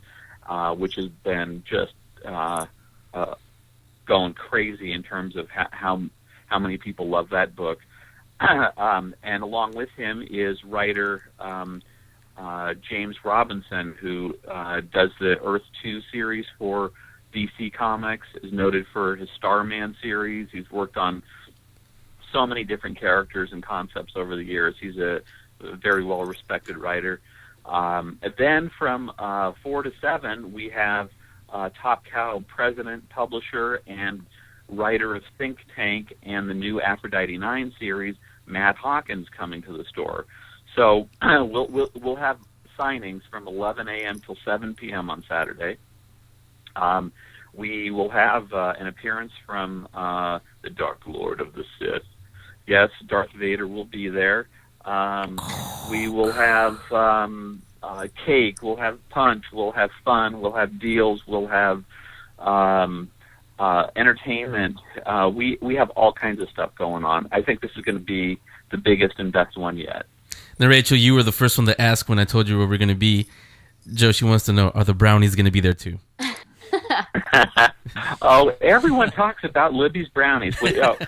which has been just going crazy in terms of how many people love that book. And along with him is writer James Robinson, who does the Earth 2 series for DC Comics, is noted for his Starman series. He's worked on so many different characters and concepts over the years. He's a very well-respected writer. And then from 4 to 7, we have Top Cow president, publisher, and writer of Think Tank and the new Aphrodite 9 series, Matt Hawkins, coming to the store. So we'll have signings from 11 a.m. till 7 p.m. on Saturday. We will have an appearance from the Dark Lord of the Sith. Yes, Darth Vader will be there. We will have cake, we'll have punch, we'll have fun, we'll have deals, we'll have entertainment. We have all kinds of stuff going on. I think this is going to be the biggest and best one yet. Now, Rachel, you were the first one to ask when I told you where we're going to be. Joe, she wants to know, are the brownies going to be there too? Oh, everyone talks about Libby's brownies. Yes,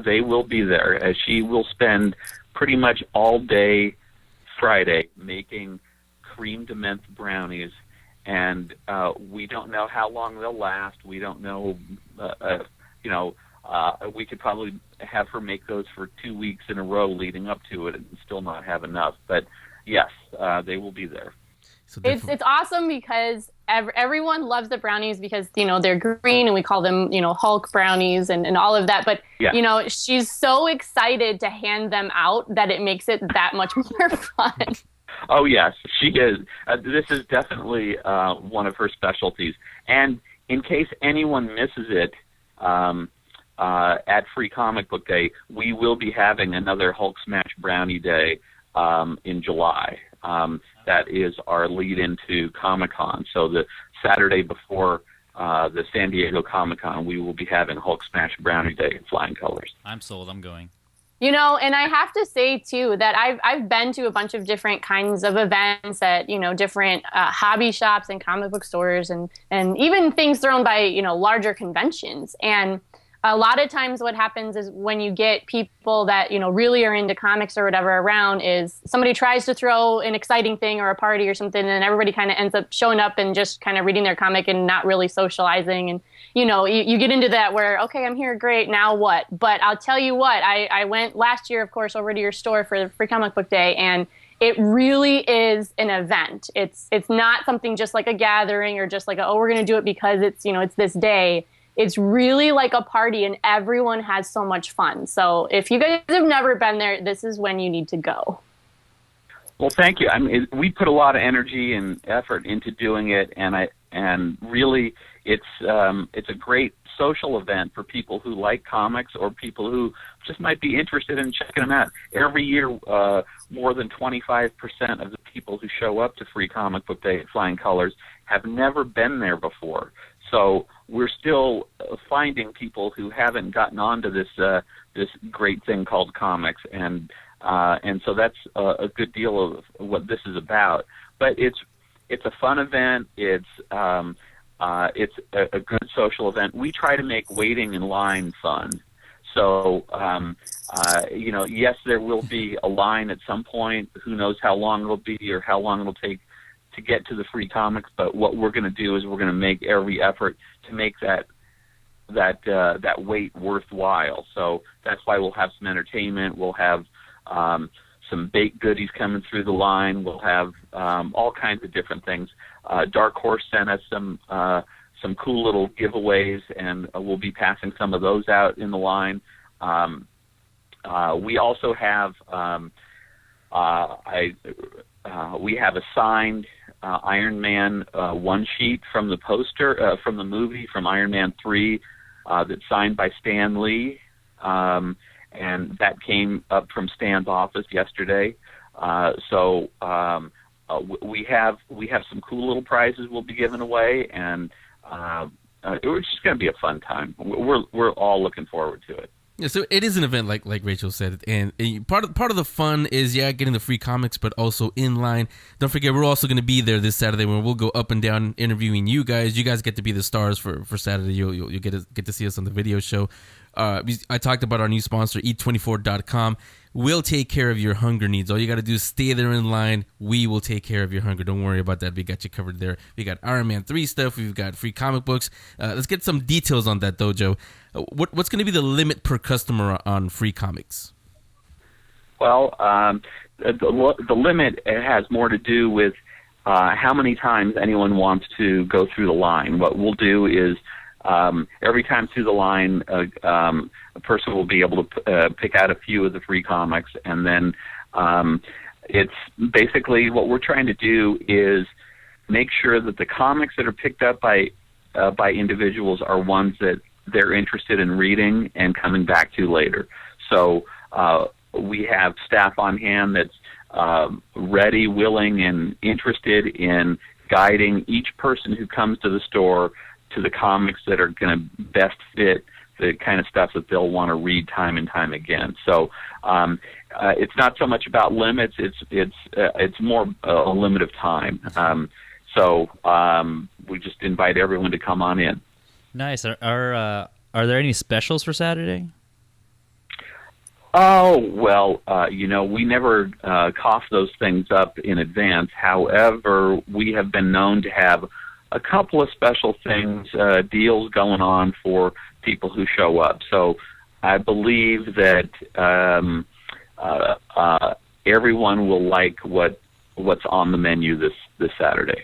they will be there. She will spend pretty much all day Friday making cream de menthe brownies, and we don't know how long they'll last. We don't know, we could probably have her make those for 2 weeks in a row leading up to it and still not have enough. But yes, they will be there. So it's awesome because everyone loves the brownies because, they're green and we call them, Hulk brownies and all of that. But, yeah. She's so excited to hand them out that it makes it that much more fun. Oh, yes, she is. This is definitely one of her specialties. And in case anyone misses it, at Free Comic Book Day, we will be having another Hulk Smash Brownie Day in July. That is our lead into Comic-Con. So the Saturday before the San Diego Comic-Con, we will be having Hulk Smash Brownie Day at Flying Colors. I'm sold. I'm going. And I have to say, too, that I've been to a bunch of different kinds of events at, different hobby shops and comic book stores and even things thrown by, larger conventions. And a lot of times what happens is when you get people that, really are into comics or whatever around is somebody tries to throw an exciting thing or a party or something, and everybody kind of ends up showing up and just kind of reading their comic and not really socializing. And, you get into that where, okay, I'm here, great, now what? But I'll tell you what, I went last year, of course, over to your store for the Free Comic Book Day, and it really is an event. It's not something just like a gathering or just like, we're going to do it because it's, it's this day. It's really like a party, and everyone has so much fun. So if you guys have never been there, this is when you need to go. Well, thank you. I mean, we put a lot of energy and effort into doing it, and really, it's a great social event for people who like comics or people who just might be interested in checking them out. Every year, more than 25% of the people who show up to Free Comic Book Day at Flying Colors have never been there before. So we're still finding people who haven't gotten onto this this great thing called comics, and so that's a good deal of what this is about. But it's a fun event. It's a good social event. We try to make waiting in line fun. So, yes, there will be a line at some point. Who knows how long it'll be or how long it'll take to get to the free comics. But what we're going to do is we're going to make every effort to make that wait worthwhile. So that's why we'll have some entertainment. We'll have some baked goodies coming through the line. We'll have all kinds of different things. Dark Horse sent us some cool little giveaways, and we'll be passing some of those out in the line. We also have we have a signed Iron Man one sheet from the poster from the movie from Iron Man 3 that's signed by Stan Lee, and that came up from Stan's office yesterday. So we have some cool little prizes we'll be giving away, and it's just going to be a fun time. We're all looking forward to it. Yeah, so it is an event like Rachel said, and part of the fun is getting the free comics, but also in line. Don't forget, we're also going to be there this Saturday when we'll go up and down interviewing you guys. You guys get to be the stars for Saturday. You'll get to see us on the video show. I talked about our new sponsor, Eat24.com. We'll take care of your hunger needs. All you got to do is stay there in line. We will take care of your hunger. Don't worry about that. We got you covered there. We got Iron Man 3 stuff. We've got free comic books. Let's get some details on that, though, Joe. What's going to be the limit per customer on free comics? Well, the limit has more to do with how many times anyone wants to go through the line. What we'll do is every time through the line, a person will be able to pick out a few of the free comics, and then it's basically what we're trying to do is make sure that the comics that are picked up by individuals are ones that they're interested in reading and coming back to later. So we have staff on hand that's ready, willing, and interested in guiding each person who comes to the store to the comics that are going to best fit the kind of stuff that they'll want to read time and time again. So it's not so much about limits; it's more a limit of time. So we just invite everyone to come on in. Nice. Are there any specials for Saturday? Oh, well, we never cough those things up in advance. However, we have been known to have a couple of special things, deals going on for people who show up. So I believe that everyone will like what's on the menu this Saturday.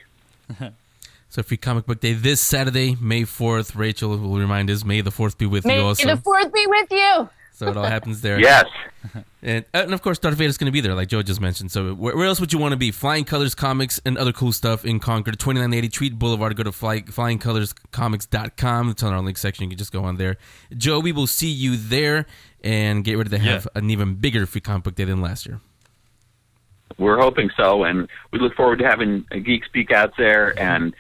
So Free Comic Book Day this Saturday, May 4th. Rachel will remind us, May the 4th be with you also. May the 4th be with you. So it all happens there. Yes. And of course, Darth Vader's going to be there, like Joe just mentioned. So where else would you want to be? Flying Colors Comics and other cool stuff in Concord, 2980 Tweed Boulevard. Go to flyingcolorscomics.com. It's on our link section. You can just go on there. Joe, we will see you there and get ready to have an even bigger Free Comic Book Day than last year. We're hoping so, and we look forward to having Geek Speak out there, and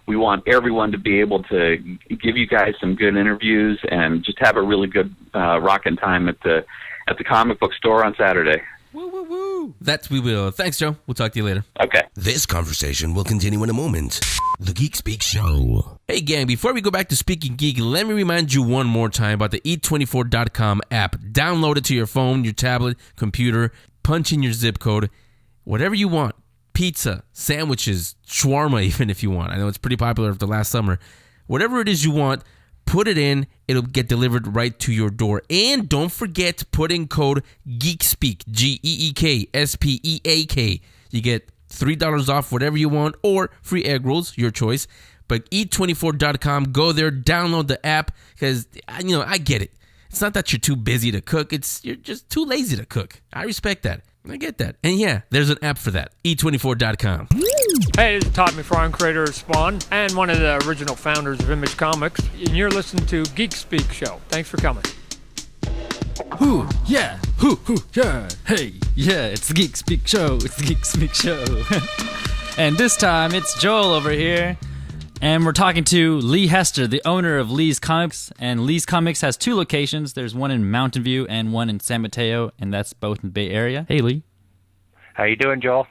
we want everyone to be able to give you guys some good interviews and just have a really good rockin' time at the comic book store on Saturday. Woo, woo, woo. That we will. Thanks, Joe. We'll talk to you later. Okay. This conversation will continue in a moment. The Geek Speak Show. Hey, gang, before we go back to Speaking Geek, let me remind you one more time about the Eat24.com app. Download it to your phone, your tablet, computer, punch in your zip code, whatever you want. Pizza, sandwiches, shawarma even if you want. I know it's pretty popular after last summer. Whatever it is you want, put it in. It'll get delivered right to your door. And don't forget to put in code GEEKSPEAK, GEEKSPEAK. You get $3 off whatever you want or free egg rolls, your choice. But Eat24.com, go there, download the app because, I get it. It's not that you're too busy to cook. You're just too lazy to cook. I respect that. I get that. And yeah, there's an app for that. Eat24.com. Hey, this is Todd McFarlane, creator of Spawn, and one of the original founders of Image Comics, and you're listening to Geek Speak Show. Thanks for coming. Hoo, yeah, hey, yeah, it's the Geek Speak Show, it's the Geek Speak Show. And this time, it's Joel over here, and we're talking to Lee Hester, the owner of Lee's Comics, and Lee's Comics has 2 locations. There's one in Mountain View and one in San Mateo, and that's both in the Bay Area. Hey, Lee. How you doing, Joel?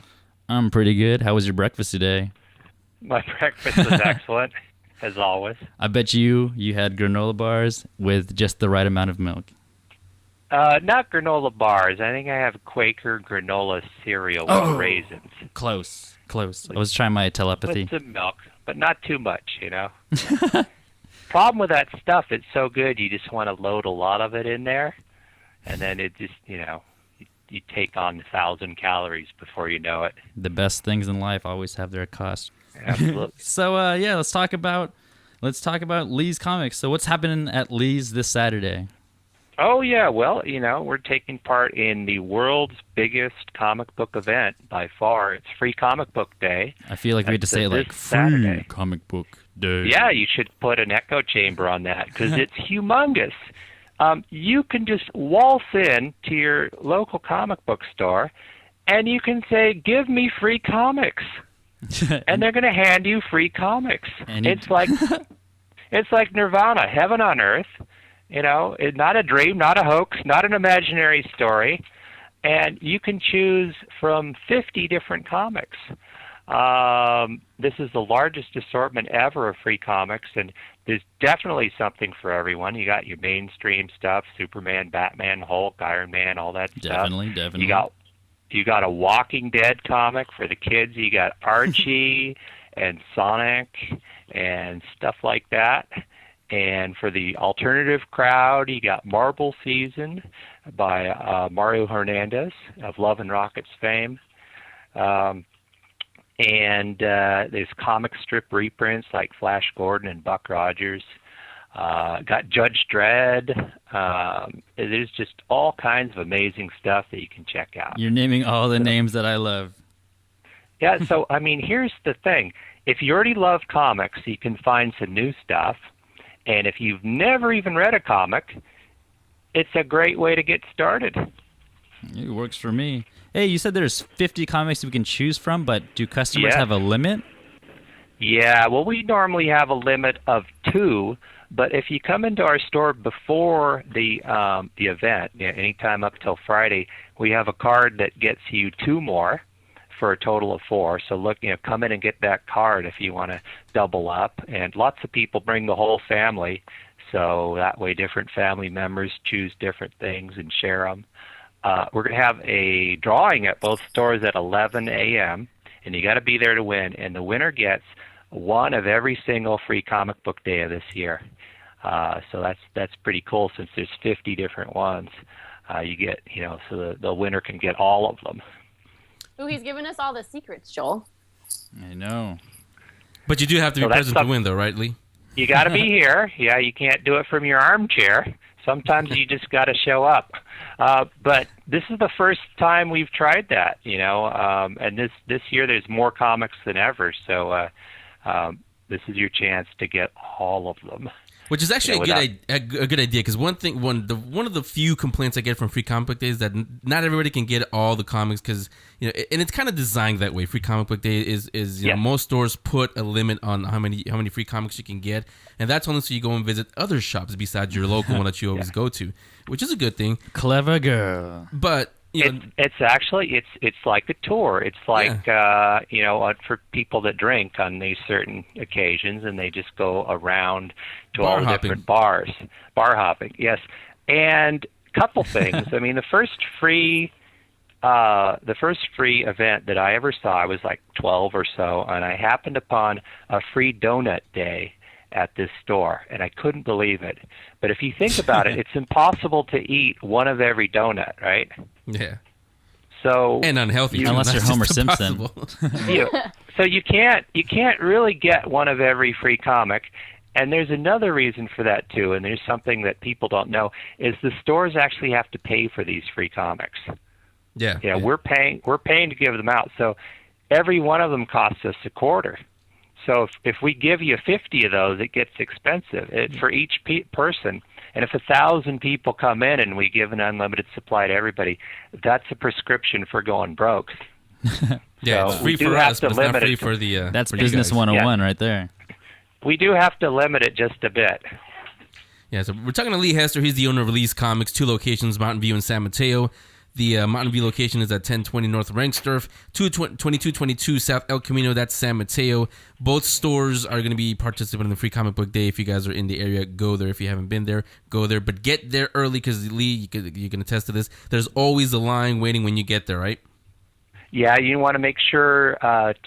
I'm pretty good. How was your breakfast today? My breakfast was excellent, as always. I bet you had granola bars with just the right amount of milk. Not granola bars. I think I have Quaker granola cereal with raisins. Close. I was trying my telepathy. With some milk, but not too much, Problem with that stuff, it's so good, you just want to load a lot of it in there, and then it just, you take on 1,000 calories before you know it. The best things in life always have their cost. Absolutely. So, let's talk about Lee's Comics. So what's happening at Lee's this Saturday? Oh, yeah. Well, we're taking part in the world's biggest comic book event by far. It's Free Comic Book Day. I feel like we had to say it like Saturday. Free Comic Book Day. Yeah, you should put an echo chamber on that because it's humongous. You can just waltz in to your local comic book store and you can say, give me free comics. And they're going to hand you free comics. It's like Nirvana, heaven on earth. It's not a dream, not a hoax, not an imaginary story. And you can choose from 50 different comics. This is the largest assortment ever of free comics, and there's definitely something for everyone. You got your mainstream stuff, Superman, Batman, Hulk, Iron Man, all that stuff. Definitely. You got a Walking Dead comic for the kids. You got Archie and Sonic and stuff like that. And for the alternative crowd, you got Marble Season by Mario Hernandez of Love and Rockets fame. And there's comic strip reprints like Flash Gordon and Buck Rogers. Got Judge Dredd. There's just all kinds of amazing stuff that you can check out. You're naming all the names that I love. Yeah, so, here's the thing. If you already love comics, you can find some new stuff. And if you've never even read a comic, it's a great way to get started. It works for me. Hey, you said there's 50 comics we can choose from, but do customers have a limit? Yeah, well, we normally have a limit of 2, but if you come into our store before the event, anytime up till Friday, we have a card that gets you 2 more for a total of 4. So look, come in and get that card if you want to double up. And lots of people bring the whole family, so that way different family members choose different things and share them. We're going to have a drawing at both stores at 11 a.m., and you got to be there to win. And the winner gets one of every single Free Comic Book Day of this year. So that's pretty cool since there's 50 different ones. You get, so the winner can get all of them. Ooh, he's giving us all the secrets, Joel. I know. But you do have to be present to win, though, right, Lee? You got to be here. Yeah, you can't do it from your armchair. Sometimes you just got to show up. But this is the first time we've tried that, and this year there's more comics than ever. So this is your chance to get all of them. Which is actually a good idea, because one of the few complaints I get from Free Comic Book Day is that not everybody can get all the comics, because and it's kind of designed that way. Free Comic Book Day is most stores put a limit on how many free comics you can get, and that's only so you go and visit other shops besides your local one that you always go to, which is a good thing. Clever girl. But it's actually it's like a tour. It's like for people that drink on these certain occasions, and they just go around to all the different bars. Bar hopping, yes. And couple things. The first free event that I ever saw, I was like 12 or so, and I happened upon a free donut day at this store, and I couldn't believe it. But if you think about it, it's impossible to eat one of every donut, right? Yeah. So and unhealthy, unless you're Homer Simpson. So you can't really get one of every free comic. And there's another reason for that too, and there's something that people don't know, is the stores actually have to pay for these free comics. Yeah. We're paying to give them out. So every one of them costs us $0.25. So if we give you 50 of those, it gets expensive for each person. And if 1,000 people come in and we give an unlimited supply to everybody, that's a prescription for going broke. Yeah, so it's free we do for have us, to but it's not limit free it. for the. That's for you business guys. 101 right there. We do have to limit it just a bit. Yeah, so we're talking to Lee Hester. He's the owner of Release Comics, 2 locations, Mountain View and San Mateo. The Mountain View location is at 1020 North Ranksturf, 2222 South El Camino, that's San Mateo. Both stores are going to be participating in the Free Comic Book Day. If you guys are in the area, go there. If you haven't been there, go there. But get there early because, Lee, you can attest to this. There's always a line waiting when you get there, right? Yeah, you want to make sure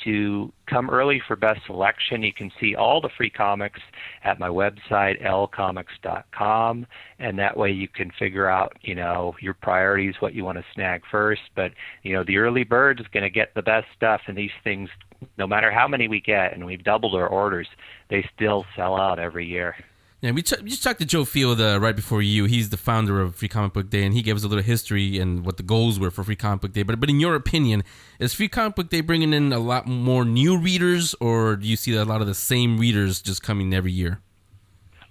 to come early for best selection. You can see all the free comics at my website, lcomics.com, and that way you can figure out, your priorities, what you want to snag first. But, the early bird is going to get the best stuff, and these things, no matter how many we get, and we've doubled our orders, they still sell out every year. Yeah, we just talked to Joe Field right before you. He's the founder of Free Comic Book Day, and he gave us a little history and what the goals were for Free Comic Book Day. But in your opinion, is Free Comic Book Day bringing in a lot more new readers, or do you see a lot of the same readers just coming every year?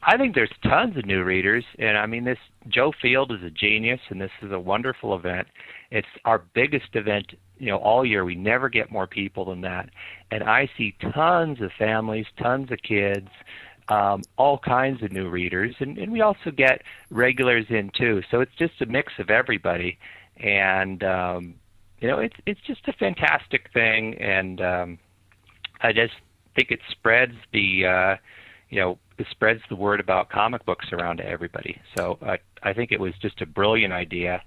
I think there's tons of new readers, and this Joe Field is a genius, and this is a wonderful event. It's our biggest event, all year. We never get more people than that, and I see tons of families, tons of kids. All kinds of new readers, and we also get regulars in too. So it's just a mix of everybody, and it's just a fantastic thing. And I just think it spreads it spreads the word about comic books around to everybody. So I think it was just a brilliant idea,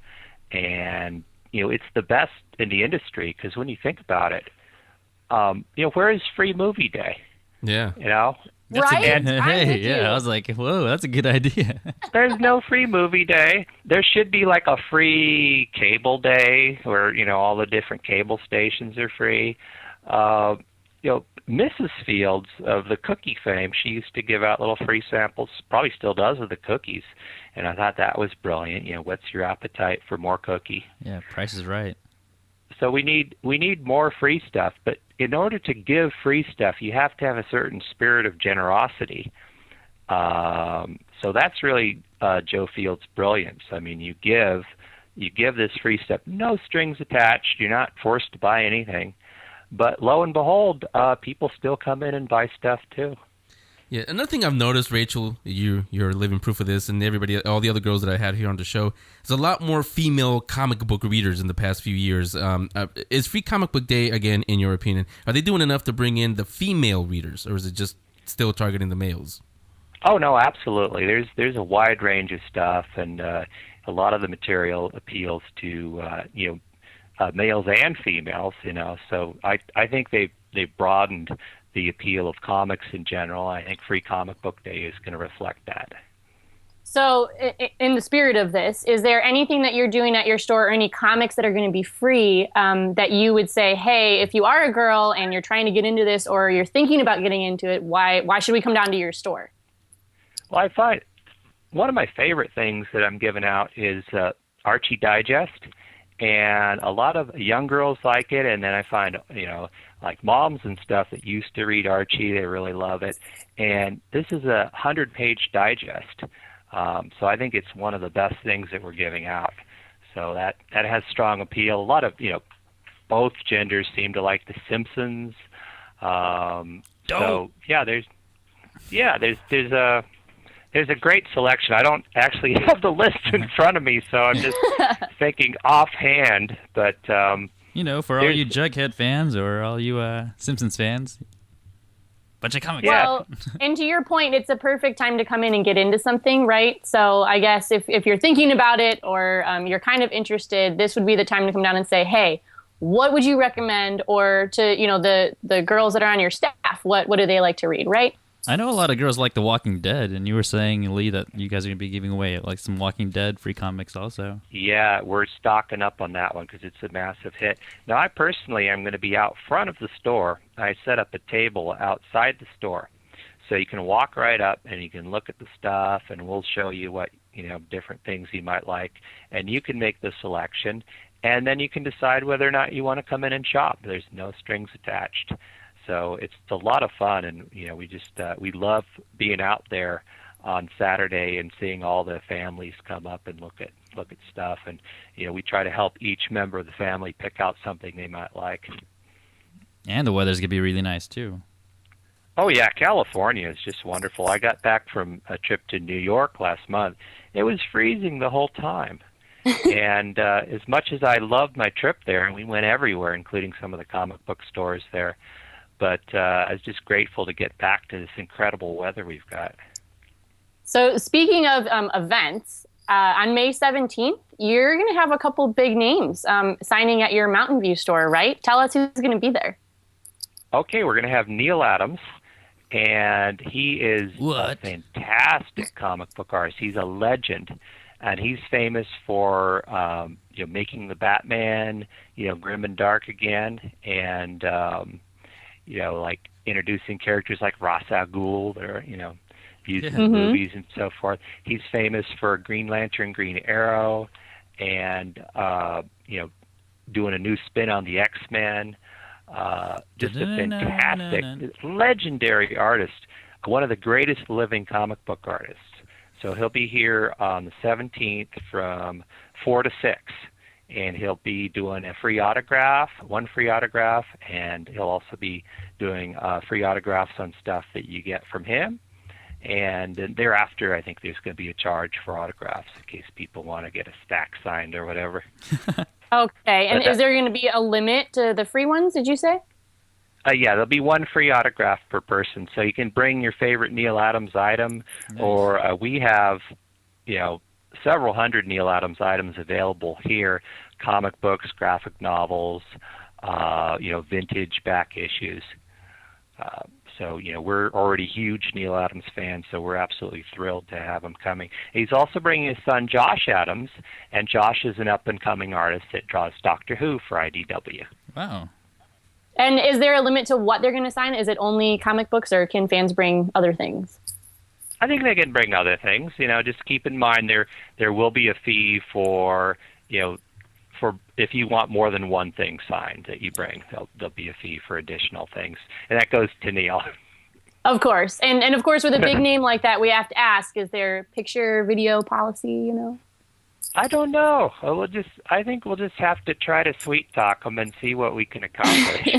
and it's the best in the industry because when you think about it, where is Free Movie Day? Yeah, That's right? Hey, yeah, I was like, whoa, that's a good idea. There's no Free Movie Day. There should be like a free cable day where, all the different cable stations are free. Mrs. Fields of the cookie fame, she used to give out little free samples, probably still does of the cookies. And I thought that was brilliant. What's your appetite for more cookie? Yeah, Price is Right. So we need more free stuff, but in order to give free stuff, you have to have a certain spirit of generosity. So that's really Joe Field's brilliance. You give this free stuff, no strings attached. You're not forced to buy anything, but lo and behold, people still come in and buy stuff too. Yeah, another thing I've noticed, Rachel, you're living proof of this, and everybody, all the other girls that I had here on the show, there's a lot more female comic book readers in the past few years. Is Free Comic Book Day, again, in your opinion, are they doing enough to bring in the female readers, or is it just still targeting the males? Oh no, absolutely. There's a wide range of stuff, and a lot of the material appeals to males and females. So I think they've broadened the appeal of comics in general. I think Free Comic Book Day is going to reflect that. So in the spirit of this, is there anything that you're doing at your store or any comics that are going to be free that you would say, hey, if you are a girl and you're trying to get into this or you're thinking about getting into it, why should we come down to your store? Well, I find one of my favorite things that I'm giving out is Archie Digest, and a lot of young girls like it, and then I find, like moms and stuff that used to read Archie, they really love it. And this is a 100-page digest. So I think it's one of the best things that we're giving out. So that has strong appeal. A lot of, both genders seem to like The Simpsons. So yeah, there's a great selection. I don't actually have the list in front of me, so I'm just thinking offhand. But for all you Jughead fans or all you Simpsons fans, bunch of comics. Well, and to your point, it's a perfect time to come in and get into something, right? So I guess if you're thinking about it or you're kind of interested, this would be the time to come down and say, hey, what would you recommend? Or to the girls that are on your staff, what do they like to read, right? I know a lot of girls like The Walking Dead, and you were saying, Lee, that you guys are going to be giving away like some Walking Dead free comics also. Yeah, we're stocking up on that one because it's a massive hit. Now, I personally am going to be out front of the store. I set up a table outside the store. So you can walk right up and you can look at the stuff, and we'll show you what, different things you might like. And you can make the selection. and then you can decide whether or not you want to come in and shop. There's no strings attached. So it's a lot of fun, and we love being out there on Saturday and seeing all the families come up and look at stuff, and we try to help each member of the family pick out something they might like. And the weather's gonna be really nice too. Oh yeah, California is just wonderful. I got back from a trip to New York last month. It was freezing the whole time. And as much as I loved my trip there, and we went everywhere, including some of the comic book stores there, but I was just grateful to get back to this incredible weather we've got. So speaking of events, on May 17th, you're going to have a couple big names signing at your Mountain View store, right? Tell us who's going to be there. Okay, we're going to have Neal Adams, and he is a fantastic comic book artist. He's a legend, and he's famous for making the Batman, grim and dark again, and like introducing characters like Ra's al Ghul that are used in movies and so forth. He's famous for Green Lantern, Green Arrow, and doing a new spin on the X-Men. Just a fantastic, legendary artist, one of the greatest living comic book artists. So he'll be here on the 17th from 4 to 6, and he'll be doing one free autograph, and he'll also be doing free autographs on stuff that you get from him. And then thereafter, I think there's going to be a charge for autographs in case people want to get a stack signed or whatever. Okay, and is there going to be a limit to the free ones, did you say? Yeah, there'll be one free autograph per person. So you can bring your favorite Neal Adams item, or we have, several hundred Neal Adams items available here, comic books, graphic novels, vintage back issues. So, we're already huge Neal Adams fans, so we're absolutely thrilled to have him coming. He's also bringing his son, Josh Adams, and Josh is an up-and-coming artist that draws Doctor Who for IDW. Wow. And is there a limit to what they're going to sign? Is it only comic books, or can fans bring other things? I think they can bring other things. Just keep in mind there will be a fee for if you want more than one thing signed that you bring, there'll be a fee for additional things, and that goes to Neal. Of course, and of course, with a big name like that, we have to ask: is there picture video policy? I don't know. I think we'll just have to try to sweet talk them and see what we can accomplish.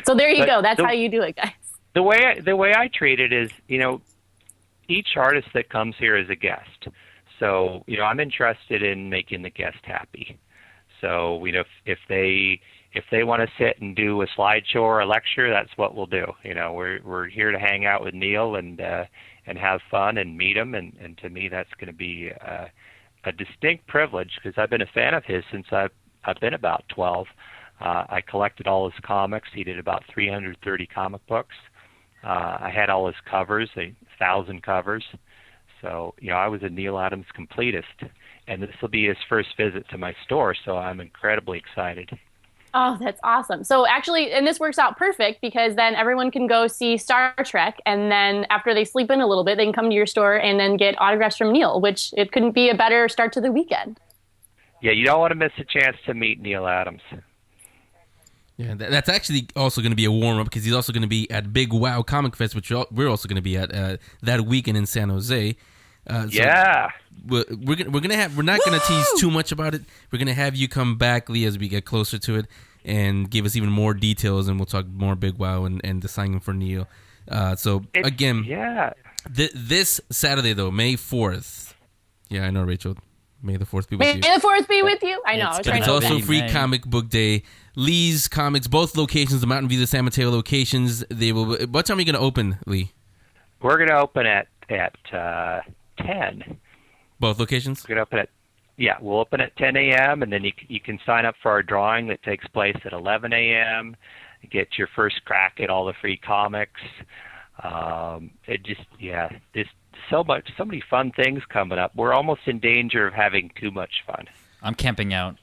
So there you go. That's how you do it, guys. The way I treat it is, each artist that comes here is a guest. So I'm interested in making the guest happy. So if they want to sit and do a slideshow or a lecture, that's what we'll do. We're here to hang out with Neal and have fun and meet him, and to me that's going to be a distinct privilege because I've been a fan of his since I've been about 12. I collected all his comics. He did about 330 comic books. I had all his covers, 1,000 covers. So I was a Neal Adams completist. And this will be his first visit to my store, so I'm incredibly excited. Oh, that's awesome. So actually, and this works out perfect because then everyone can go see Star Trek, and then after they sleep in a little bit, they can come to your store and then get autographs from Neal, which it couldn't be a better start to the weekend. Yeah, you don't want to miss a chance to meet Neal Adams. Yeah, that's actually also going to be a warm-up because he's also going to be at Big Wow Comic Fest, which we're also going to be at that weekend in San Jose. Yeah, we're not gonna tease too much about it. We're gonna have you come back, Lee, as we get closer to it, and give us even more details, and we'll talk more Big Wow and the signing for Neal. This Saturday though, May 4th. Yeah, I know, Rachel. May the 4th be with you. May the 4th be with you. I know. It's also free comic book day. Lee's Comics, both locations, the Mountain View, the San Mateo locations. They will. What time are you gonna open, Lee? We're gonna open at 10. Both locations? We'll open at 10 a.m. and then you can sign up for our drawing that takes place at 11 a.m. Get your first crack at all the free comics. There's so many fun things coming up. We're almost in danger of having too much fun. I'm camping out.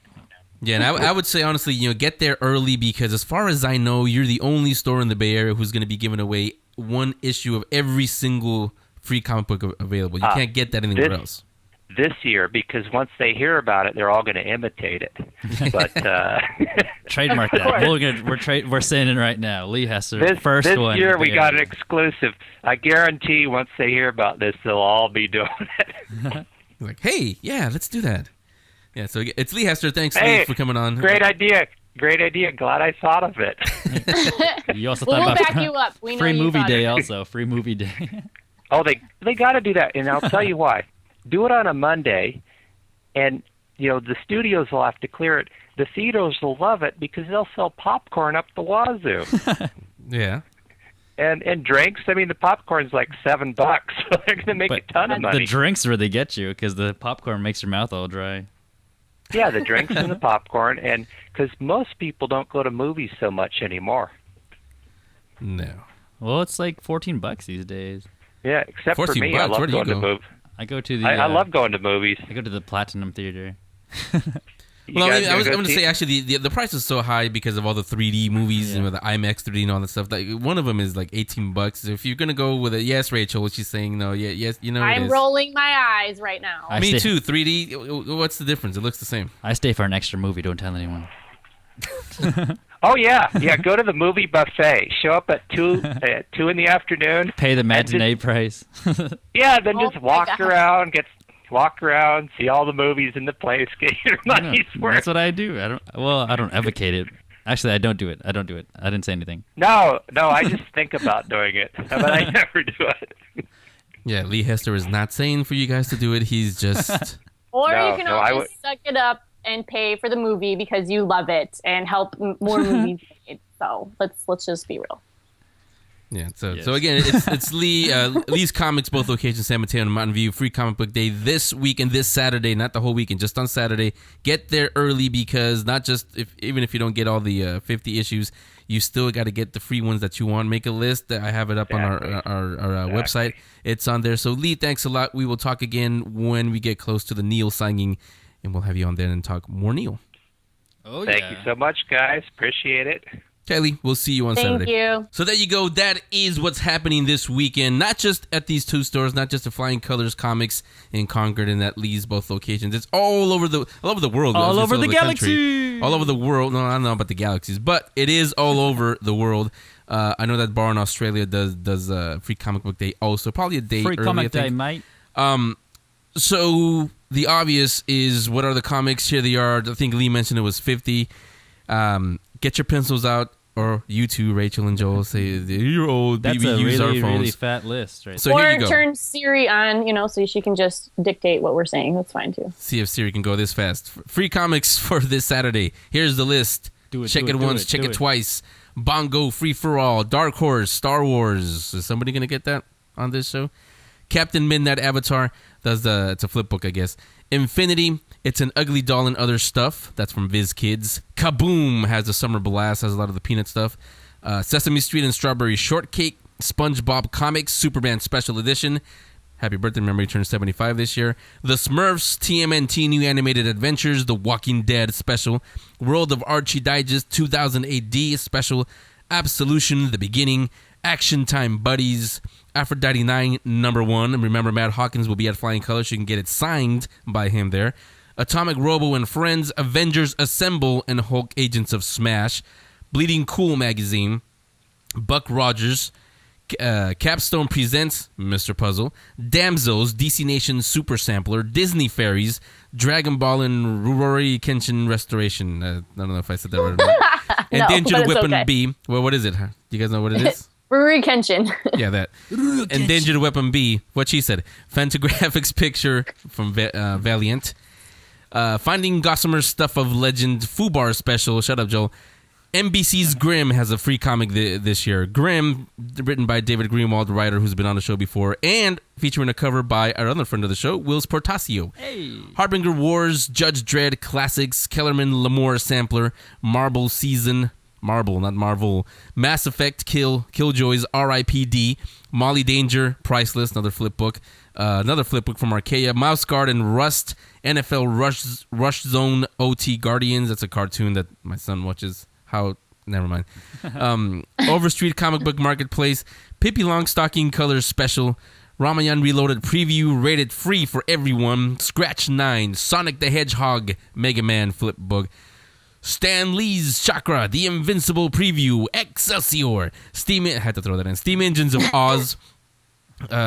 Yeah, and I would say honestly, get there early because as far as I know, you're the only store in the Bay Area who's going to be giving away one issue of every single free comic book available. You can't get that anywhere else. this year, because once they hear about it, they're all going to imitate it. But trademark that. We're saying it right now. Lee Hester, first this one. Year we got an exclusive. I guarantee once they hear about this, they'll all be doing it. Like, hey, yeah, let's do that. Yeah, so it's Lee Hester. Thanks, Hey, Lee, for coming on. Great idea. Great idea. Glad I thought of it. You also We'll thought about back you up. We know free you movie thought day. of it. Also, free movie day. Oh, they got to do that, and I'll tell you why. Do it on a Monday, and the studios will have to clear it. The theaters will love it because they'll sell popcorn up the wazoo. Yeah. And drinks. I mean, the popcorn's like $7, so they're going to make a ton of money. The drinks really get you because the popcorn makes your mouth all dry. Yeah, the drinks and the popcorn, and because most people don't go to movies so much anymore. No. Well, it's like $14 these days. Yeah, except for me. I love going to movies. I go to the. I love going to movies. I go to the Platinum Theater. Well, I was going to say, actually, the price is so high because of all the 3D movies, the IMAX 3D and all that stuff. Like, one of them is like $18. So if you're going to go with it, yes, Rachel, what she's saying, no, yes, it I'm is. rolling my eyes right now. Me too, 3D, what's the difference? It looks the same. I stay for an extra movie, don't tell anyone. Oh, yeah. Go to the movie buffet. Show up at 2 in the afternoon. Pay the matinee price. Yeah, then just walk around, see all the movies in the place, get your money's worth. That's what I do. I don't advocate it. Actually, I don't do it. I didn't say anything. No, I just think about doing it, but I never do it. Yeah, Lee Hester is not saying for you guys to do it. He's just... Or you can always suck it up and pay for the movie because you love it and help more movies made. So let's just be real. Yeah, so again, it's Lee's Comics, both locations, San Mateo and Mountain View. Free Comic Book Day this week and this Saturday, not the whole weekend, just on Saturday. Get there early because not just even if you don't get all the 50 issues, you still got to get the free ones that you want. Make a list. I have it up on our website. It's on there. So Lee, thanks a lot. We will talk again when we get close to the Neil signing, and we'll have you on there and talk more Neil. Oh, Thank you so much, guys. Appreciate it. Kelly, we'll see you on Saturday. Thank you. So there you go. That is what's happening this weekend. Not just at these two stores, not just at Flying Colors Comics in Concord and at Lee's both locations. It's all over the world. All over the country. galaxy. All over the world. No, I don't know about the galaxies, but it is all over the world. I know that bar in Australia does Free Comic Book Day also. Probably a day Free early, Comic I think. Day, mate. So the obvious is, what are the comics? Here they are. I think Lee mentioned it was 50. Get your pencils out. Or you two, Rachel and Joel, say you're old. That's we a use really, our phones. really fat list, right? So or here you go. turn Siri on, so she can just dictate what we're saying. That's fine too. See if Siri can go this fast. Free comics for this Saturday. Here's the list. Check it once, check it twice. Bongo, Free for All, Dark Horse, Star Wars. Is somebody gonna get that on this show? Captain Midnight Avatar. It's a flip book, I guess. Infinity. It's an Ugly Doll and Other Stuff. That's from Viz Kids. Kaboom has a Summer Blast. Has a lot of the Peanut stuff. Sesame Street and Strawberry Shortcake. SpongeBob Comics Superman Special Edition. Happy birthday. Remember, he turned 75 this year. The Smurfs TMNT New Animated Adventures. The Walking Dead Special. World of Archie Digest 2000 AD Special. Absolution, The Beginning. Action Time Buddies. Aphrodite 9 #1. And remember, Matt Hawkins will be at Flying Colors. You can get it signed by him there. Atomic Robo and Friends, Avengers Assemble, and Hulk Agents of Smash, Bleeding Cool Magazine, Buck Rogers, Capstone Presents Mr. Puzzle, Damsels, DC Nation Super Sampler, Disney Fairies, Dragon Ball and Rurouni Kenshin Restoration. I don't know if I said that right or not. And No, Danger but it's Weapon okay. B. Well, what is it? Do you guys know what it is? Rurouni Kenshin. Yeah, that. Endangered Weapon B, what she said. Fantagraphics Picture from Valiant. Finding Gossamer's Stuff of Legend Fubar Special. Shut up, Joel. NBC's Grimm has a free comic this year. Grimm, written by David Greenwald, the writer who's been on the show before, and featuring a cover by our other friend of the show, Wills Portacio. Hey. Harbinger Wars, Judge Dredd Classics, Kellerman Lamore Sampler, Marble Season, Marble, not Marvel, Mass Effect, Killjoys, R.I.P.D., Molly Danger, Priceless, another flip book from Archaea, Mouse Guard and Rust, NFL Rush Zone OT Guardians, that's a cartoon that my son watches. Never mind. Overstreet Comic Book Marketplace, Pippi Longstocking Colors Special, Ramayan Reloaded preview rated free for everyone. Scratch 9, Sonic the Hedgehog Mega Man flip book. Stan Lee's Chakra, The Invincible preview. Excelsior. I had to throw that in. Steam Engines of Oz.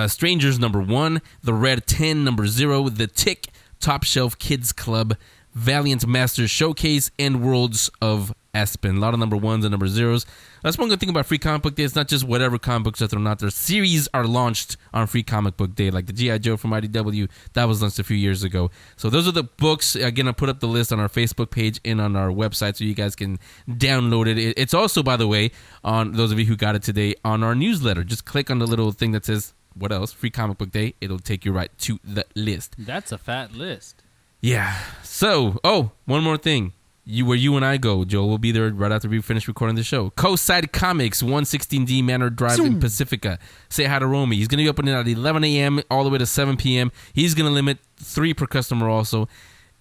Strangers #1. The Red 10 #0. The Tick Top Shelf Kids Club. Valiant Masters Showcase, and Worlds of Aspen. A lot of #1s and #0s. That's one good thing about Free Comic Book Day. It's not just whatever comic books are thrown out there. Series are launched on Free Comic Book Day, like the G.I. Joe from IDW. That was launched a few years ago. So those are the books. Again, I put up the list on our Facebook page and on our website so you guys can download it. It's also, by the way, on those of you who got it today, on our newsletter. Just click on the little thing that says, what else? Free Comic Book Day. It'll take you right to the list. That's a fat list. Yeah. So, one more thing. Where you and I go, Joel, will be there right after we finish recording the show. Coastside Comics, 116D Manor Drive in Pacifica. Say hi to Romy. He's going to be opening at 11 a.m. all the way to 7 p.m. He's going to limit 3 per customer also.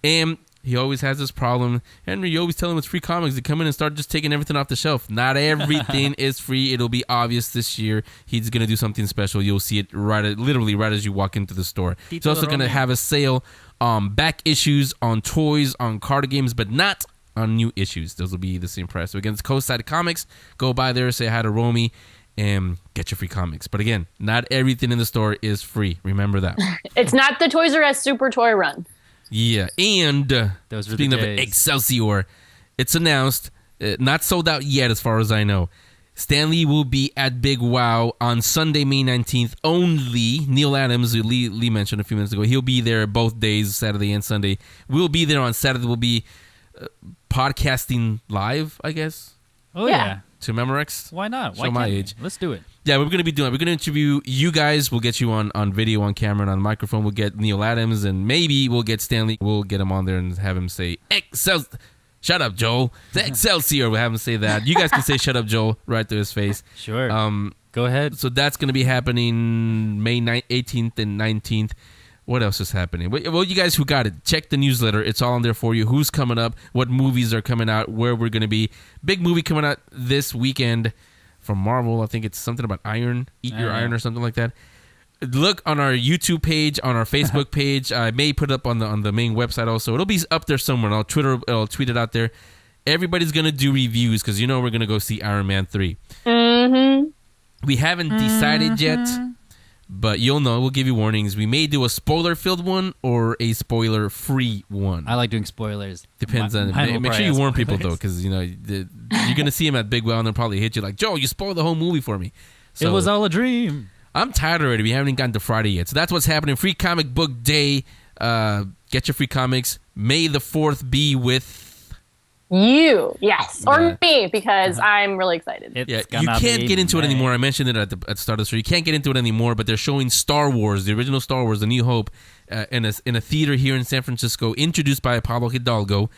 And he always has this problem. Henry, you always tell him it's free comics. They come in and start just taking everything off the shelf. Not everything is free. It'll be obvious this year. He's going to do something special. You'll see it literally right as you walk into the store. He's also going to have a sale on back issues, on toys, on card games, but not on new issues. Those will be the same price. So again, it's Coastside Comics. Go by there, say hi to Romy, and get your free comics. But again, not everything in the store is free. Remember that. It's not the Toys R Us Super Toy Run. Yeah, and those speaking of Excelsior, it's announced, not sold out yet as far as I know. Stan Lee will be at Big Wow on Sunday, May 19th only. Neil Adams, who Lee mentioned a few minutes ago, he'll be there both days, Saturday and Sunday. We'll be there on Saturday. We'll be podcasting live, I guess. Oh, yeah. To Memorex. Why not? Show my age. Let's do it. Yeah, we're going to interview you guys. We'll get you on video, on camera, and on microphone. We'll get Neil Adams, and maybe we'll get Stanley. We'll get him on there and have him say, shut up, Joel. The Excelsior. We'll have him say that. You guys can say, shut up, Joel, right to his face. Sure. Go ahead. So that's going to be happening May 18th and 19th. What else is happening? Well, you guys who got it, check the newsletter. It's all on there for you. Who's coming up, what movies are coming out, where we're going to be. Big movie coming out this weekend from Marvel. I think it's something about iron, Eat Your Iron or something like that. Look on our YouTube page, on our Facebook page. I may put it up on the main website also. It'll be up there somewhere. I'll tweet it out there. Everybody's going to do reviews because we're going to go see Iron Man 3. Mm-hmm. We haven't decided yet. But you'll know. We'll give you warnings. We may do a spoiler-filled one or a spoiler-free one. I like doing spoilers. Depends on. Make sure you warn people though, because you're gonna see him at Big Well and they'll probably hit you like, Joe, you spoiled the whole movie for me. So, it was all a dream. I'm tired already. We haven't gotten to Friday yet, so that's what's happening. Free Comic Book Day. Get your free comics. May the 4th be with you, yes, or me, because I'm really excited. You can't get into it anymore. I mentioned it at the start of the show. You can't get into it anymore, but they're showing Star Wars, the original Star Wars, The New Hope, in a theater here in San Francisco, introduced by Pablo Hidalgo,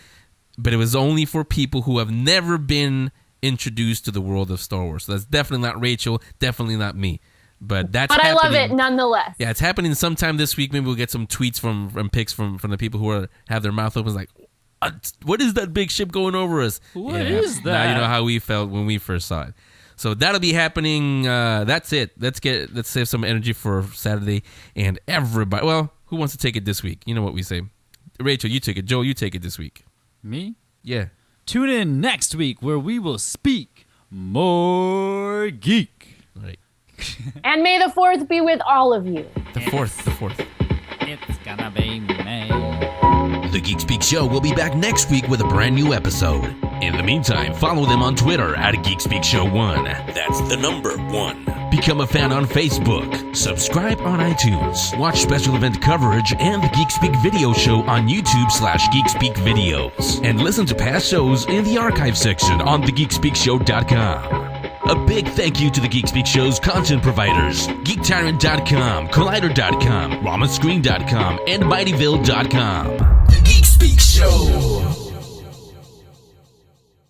but it was only for people who have never been introduced to the world of Star Wars. So that's definitely not Rachel, definitely not me. But that's I happening. love it nonetheless. Yeah, it's happening sometime this week. Maybe we'll get some tweets from pics from the people who have their mouth open like, what is that big ship going over us? What is that? Now you know how we felt when we first saw it. So that'll be happening. That's it. Let's save some energy for Saturday. And everybody, well, who wants to take it this week? You know what we say. Rachel, you take it. Joel, you take it this week. Me? Yeah. Tune in next week where we will speak more geek. Right. And may the 4th be with all of you. The 4th. It's gonna be May. The Geek Speak Show will be back next week with a brand new episode. In the meantime, follow them on Twitter at Geek Speak Show 1. That's the number 1. Become a fan on Facebook. Subscribe on iTunes. Watch special event coverage and the Geek Speak video show on YouTube/Geek Speak Videos. And listen to past shows in the archive section on thegeekspeakshow.com. A big thank you to the Geek Speak Show's content providers, GeekTyrant.com, Collider.com, RamaScreen.com, and MightyVille.com. The Geek Speak Show.